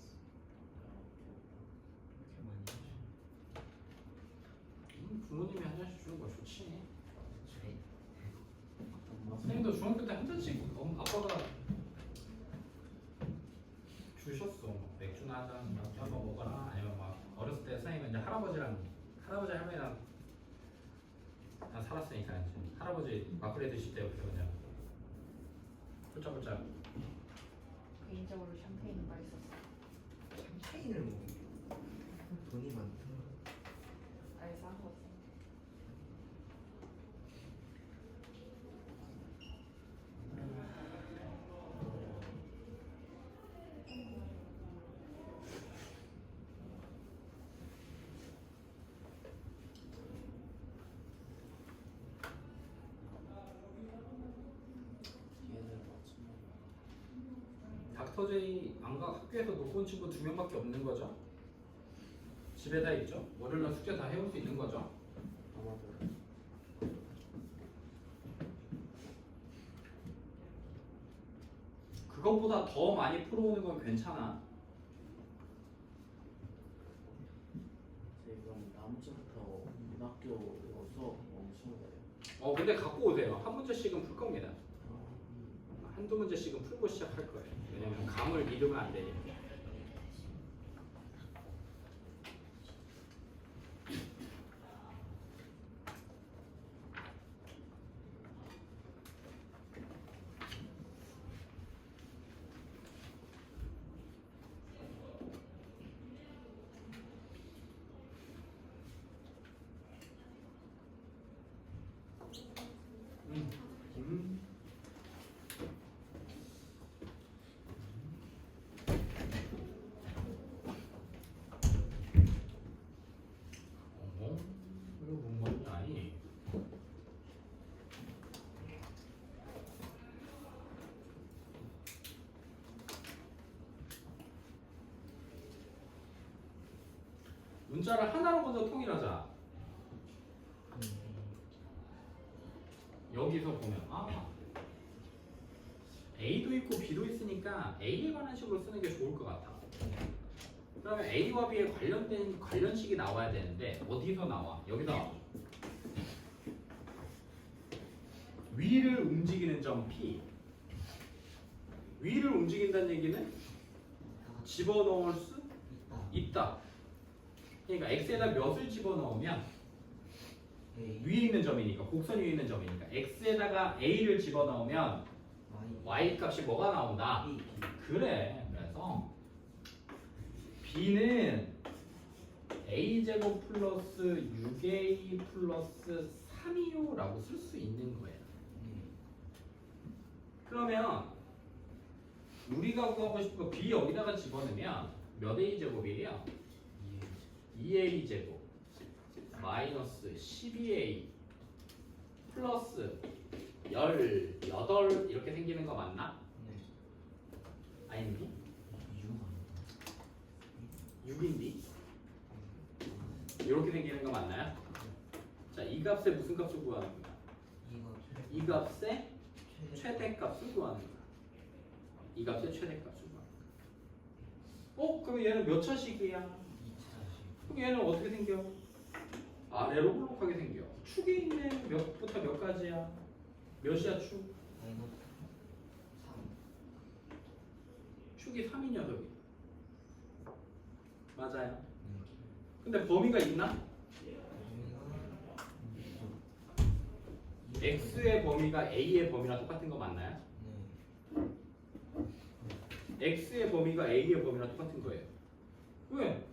부모님이 한 잔씩 주는 거 좋지 선생님도 중학교 때 한 잔씩 아빠가 주셨어 맥주나 한 잔 한번 먹어라 아니면 막 어렸을 때 선생님은 이제 할아버지 할머니랑 다 살았으니까 이제 할아버지 막걸리 드실 때 옆에서 그냥 홀짝홀짝 개인적으로 샴페인이 맛있었어. 샴페인을 먹는 돈이 많다 아예 싼 거지. 얘는 아침에 닥터제이 안가 학교에서 놓고 온 친구 2명밖에 없는 거죠? 집에 다 있죠? 월요일날 숙제 다 해올 수 있는 거죠? 아마도 그것보다 더 많이 풀어오는 건 괜찮아 저희 그럼 다음 주부터 문학교 수업 멈추는 거예요. 근데 갖고 오세요 한 문제씩은 풀 겁니다 한두 문제씩은 풀고 시작할 거예요 왜냐면 감을 잃으면 안 되니까 문자를 하나로 먼저 통일하자. 여기서 보면 A도 있고 B도 있으니까 A에 관한 식으로 쓰는 게 좋을 것 같아. 그러면 A와 B에 관련된 관련식이 나와야 되는데 어디서 나와? 여기서 나와. 위를 움직이는 점 P. 위를 움직인다는 얘기는 집어넣을 수 있다. 그러니까 X에다 몇을 집어넣으면 위에 있는 점이니까 곡선 위에 있는 점이니까 X에다가 A를 집어넣으면 Y 값이 뭐가 나온다? 그래. 그래서 B는 A제곱 플러스 6A 플러스 3이요라고 쓸 수 있는 거예요. 그러면 우리가 구하고 싶은 거 B 여기다가 집어넣으면 몇 A 제곱이에요? 2A 제곱 마이너스 12A 플러스 18 이렇게 생기는 거 맞나? 아닌데? 6인데? 이렇게 생기는 거 맞나요? 자, 이 값에 무슨 값을 구하는 거야? 이 값의 최대값을 구하는 거야. 이 값의 최대값을 구하는 거야. 그럼 얘는 몇 차식이야? 그럼 얘는 어떻게 생겨? 아래로 볼록하게 생겨. 축이 있네. 몇부터 몇 가지야? 몇이야 축? 축이 3이 녀석이. 맞아요. 근데 범위가 있나? X의 범위가 A의 범위랑 똑같은 거 맞나요? X의 범위가 A의 범위랑 똑같은 거예요. 왜?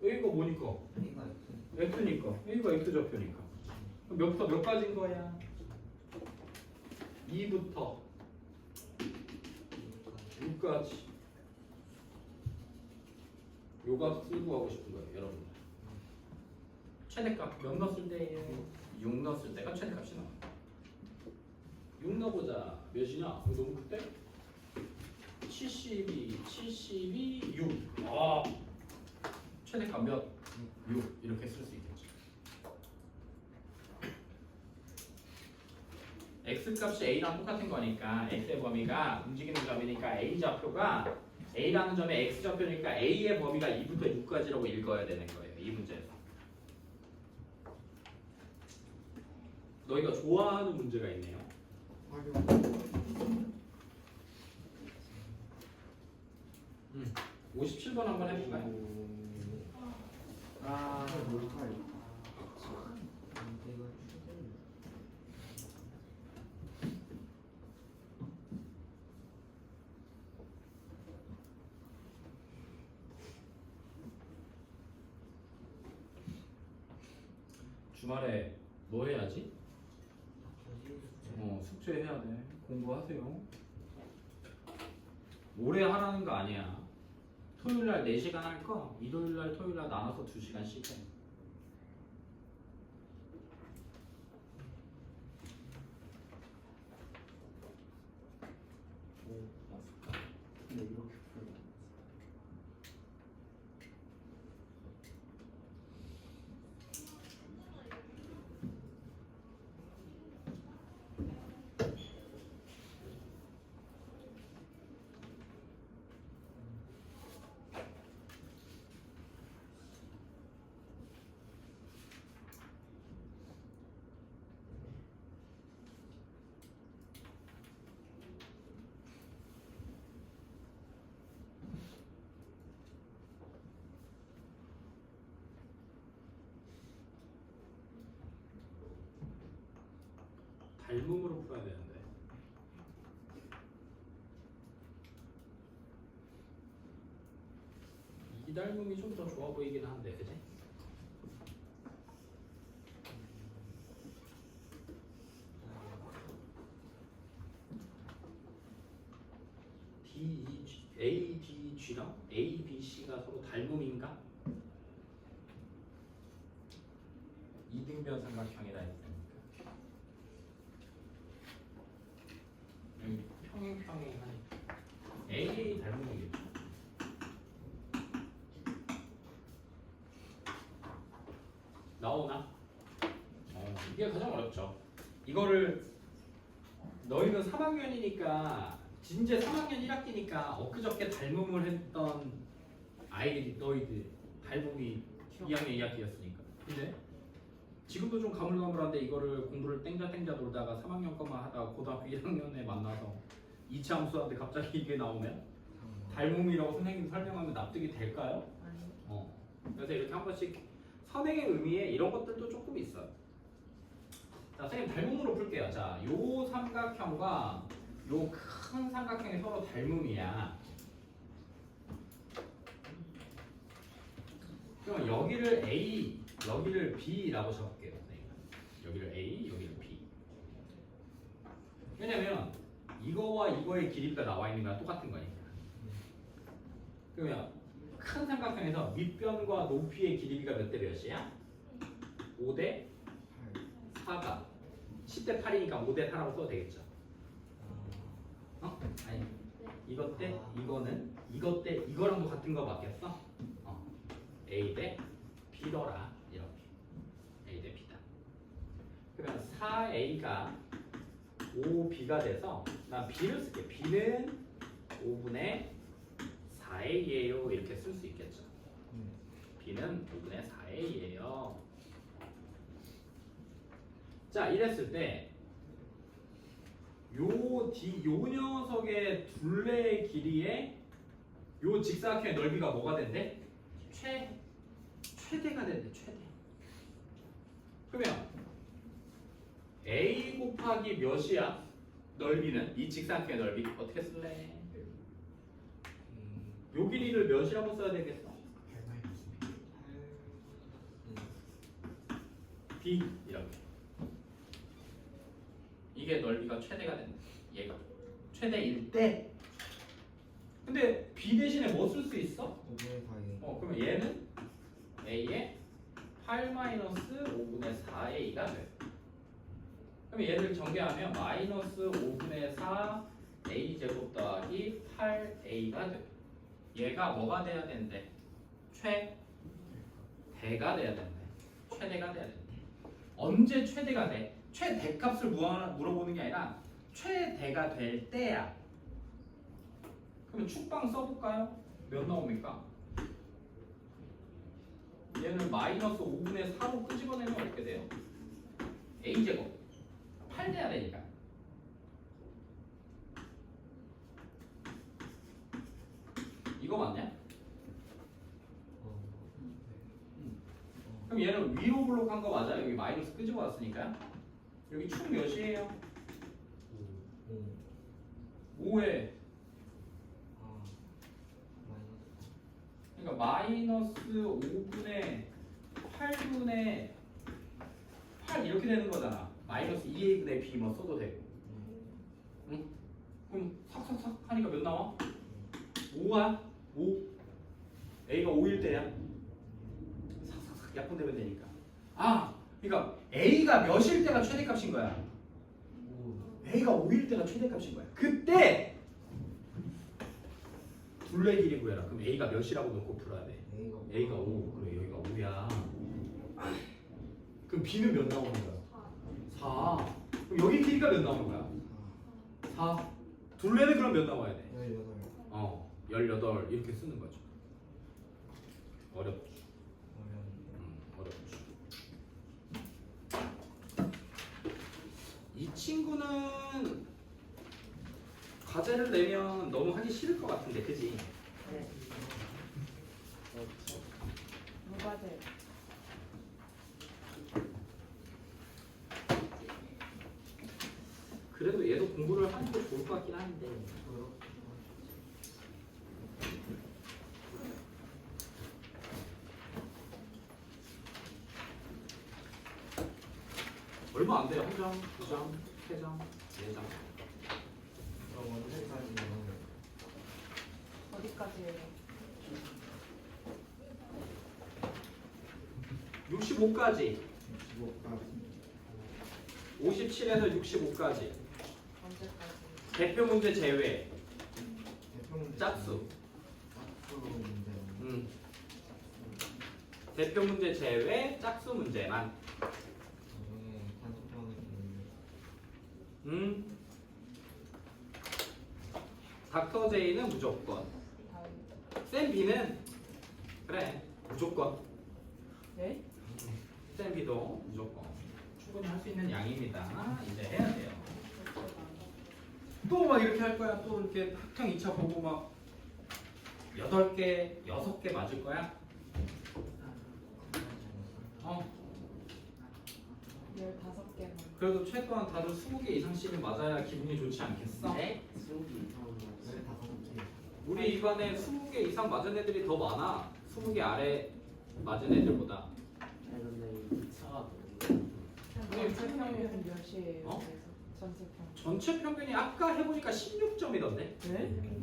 A가 뭐니까? X니까. A가 X 좌표니까. 그럼 몇부터 몇 가지인 거야? 2부터 6까지. 요 값 쓸고 하고 싶은 거예요, 여러분. 최대값 몇 넣었을 때예요? 6 넣었을 때가 최대값이 나와. 6 넣어보자. 몇이냐? 너무 그때? 72, 6. 최대값 몇? 6. 이렇게 쓸 수 있겠죠. X 값이 A랑 똑같은 거니까 X의 범위가 움직이는 점이니까 A 좌표가 A라는 점의 X 좌표니까 A의 범위가 2부터 6까지라고 읽어야 되는 거예요. 이 문제에서. 너희가 좋아하는 문제가 있네요. 57번 한번 해볼까요? 뭘까요? 주말에 뭐 해야지? 숙제해야 돼. 공부하세요. 오래 하라는 거 아니야. 토요일날 4시간 할 거 일요일날 토요일날 나눠서 2시간씩 해. 근데 이렇게 풀어. 닮음으로 풀어야 되는데. 이 닮음이 좀 더 좋아 보이긴 한데, 그지? A, D, G랑 A, B, C가 서로 닮음인가? 이등변 삼각형이라 했으니까. 평행하니까 A 닮음이겠죠. 나오나? 이게 가장 어렵죠. 이거를 너희는 3학년이니까 진짜 3학년 1학기니까 엊그저께 닮음을 했던 아이들이 너희들 닮음이 2학년 2학기였으니까. 근데 지금도 좀 가물가물한데 이거를 공부를 땡자땡자 놀다가 3학년 것만 하다가 고등학교 1학년에 만나서 이차 함수하는데 갑자기 이게 나오면 닮음이라고 선생님이 설명하면 납득이 될까요? 아니. 그래서 이렇게 한 번씩 선행의 의미에 이런 것들도 조금 있어요. 자, 선생님 닮음으로 풀게요. 자, 요 삼각형과 요 큰 삼각형이 서로 닮음이야. 그럼 여기를 A, 여기를 B라고 적을게요. 선생님. 여기를 A, 여기를 B. 왜냐면 이거와 이거의 길이가 나와 있는 거랑 똑같은 거니까. 그러면 큰 삼각형에서 밑변과 높이의 길이가 몇 대 몇이야? 5대 4가 10대 8이니까 5대 4라고 써도 되겠죠? 아니 이것 대 이거는 이것 대 이거랑도 같은 거 바뀌었어? A 대 B더라 이렇게 A 대 B다. 그러면 4A가 5B가 돼서 난 B를 쓸게. B는 5분의 4A예요 이렇게 쓸 수 있겠죠. B는 5분의 4A예요. 자 이랬을 때 요 녀석의 둘레의 길이에 요 직사각형의 넓이가 뭐가 된대? 최대가 된대. 최대. 그러면 A 곱하기 몇이야? 넓이는 이 직사각형의 넓이 어떻게 쓸래? 요 길이를 몇이라고 써야 되겠어? B 이렇게. 이게 넓이가 최대가 된다. 얘가 최대일 때. 근데 B 대신에 뭐 쓸 수 있어? 5분의 4에 그러면 얘는 A의 8-5분의 4A가 돼. 그럼 얘를 전개하면 마이너스 5분의 4 A 제곱 더하기 8A가 돼. 얘가 뭐가 돼야 되는데? 최대가 돼야 되는데. 최대가 돼야 되는데. 언제 최대가 돼? 최대값을 물어보는 게 아니라 최대가 될 때야. 그러면 축방 써볼까요? 몇 나옵니까? 얘는 마이너스 5분의 4로 끄집어내면 어떻게 돼요? A제곱 8 돼야 되니까. 이거 맞냐? 그럼 얘는 위로 블록한 거 맞아? 여기 마이너스 끄집어 왔으니까. 여기 축 몇이에요? 5에 그러니까 마이너스 5분의 8분의 8 이렇게 되는 거잖아. 마이너스 2a분의 b 뭐 써도 되고. 응? 그럼 삭삭삭 하니까 몇 나와? 5야? 5. a가 5일 때야. 삭삭삭 약분되면 되니까. 그러니까 a가 몇일 때가 최대값인 거야? a가 5일 때가 최대값인 거야. 그때 둘레 길이 구해라. 그럼 a가 몇이라고 놓고 풀어야 돼? a가 5. 그래 여기가 5야. 그럼 b는 몇 나오는 거야? 4. 그럼 여기 길이가 몇 나오는 거야? 4. 둘레는 그럼 몇 나와야 돼? 18 이렇게 쓰는 거죠. 어렵죠. 어렵죠. 이 친구는 과제를 내면 너무 하기 싫을 것 같은데, 그지? 네. 무과제. 그래도 얘도 공부를 하는 게 좋을 것 같긴 한데. 얼마 안 돼요. 한 장, 두 장, 세 장, 네 장. 그럼 언제까지요? 어디까지예요? 65까지. 65까지 57에서 65까지. 언제까지? 대표 문제 제외. 대표 문제 짝수. 짝수 문제 대표 문제 제외 짝수 문제만. 나중에 단톡방에 있는 닥터 J는 무조건. 다음. 쌤 B는 그래 무조건. 네? 쌤 B도 무조건. 충분히 할 수 있는 양입니다. 이제 해야 돼요. 또 막 이렇게 할 거야. 또 이렇게 학평 2차 보고 막 8개, 6개 맞을 거야? 어. 15개만. 그래도 최소한 다들 20개 이상씩은 맞아야 기분이 좋지 않겠어? 네? 수업이 이상한 거. 왜 다섯 개? 우리 이반에 20개 이상 맞은 애들이 더 많아. 20개 아래 맞은 애들보다. 아니 근데 이 차가 너무 전체 평균은 몇이에요? 어? 그래서 전체 평균. 전체 평균이 아까 해보니까 16점이던데? 네?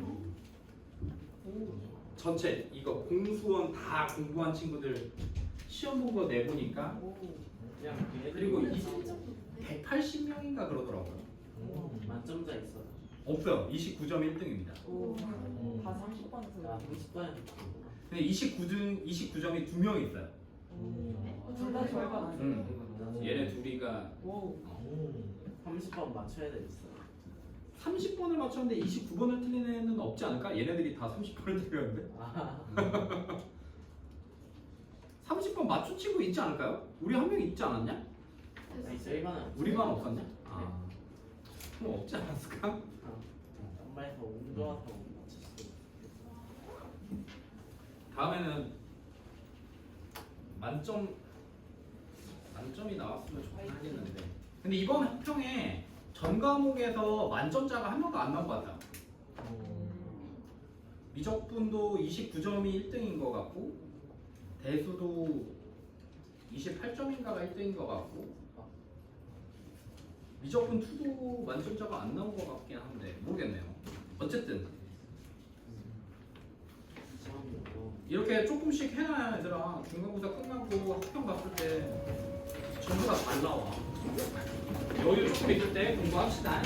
오. 전체 이거 공수원 다 공부한 친구들 시험 본 거 내보니까 오. 그냥 그리고 얘네들 이 180명인가 그러더라고요. 만점자 있어. 없어요. 29점 1등입니다. 오. 다 30번 나 틀려. 30번. 근데 29점이 2명 있어요. 둘다 절반 아니에요? 얘네 둘이가 오. 30번 맞춰야 되겠어. 30번을 맞췄는데 29번을 틀린 애는 없지 않을까? 얘네들이 다 30번을 틀렸는데 아, 30번 맞춘 친구 있지 않을까요? 우리 한 명 있지 않았냐? 아니 저희 반은 우리 반 없었냐? 아, 뭐 없지 않았을까? 엄마에서 운 좋아서 맞췄어. 다음에는 만점이 나왔으면 좋긴 하겠는데 근데 이번 학평에 전 과목에서 만점자가 한 명도 안 나온 것 같아요. 미적분도 29점이 1등인 것 같고 대수도 28점인가가 1등인 것 같고 미적분 2도 만점자가 안 나온 것 같긴 한데 모르겠네요. 어쨌든 이렇게 조금씩 해놔야 얘들아 중간고사 끝나고 학평 봤을 때 전부 다 잘 나와. 여유 조금 있을 때 공부합시다.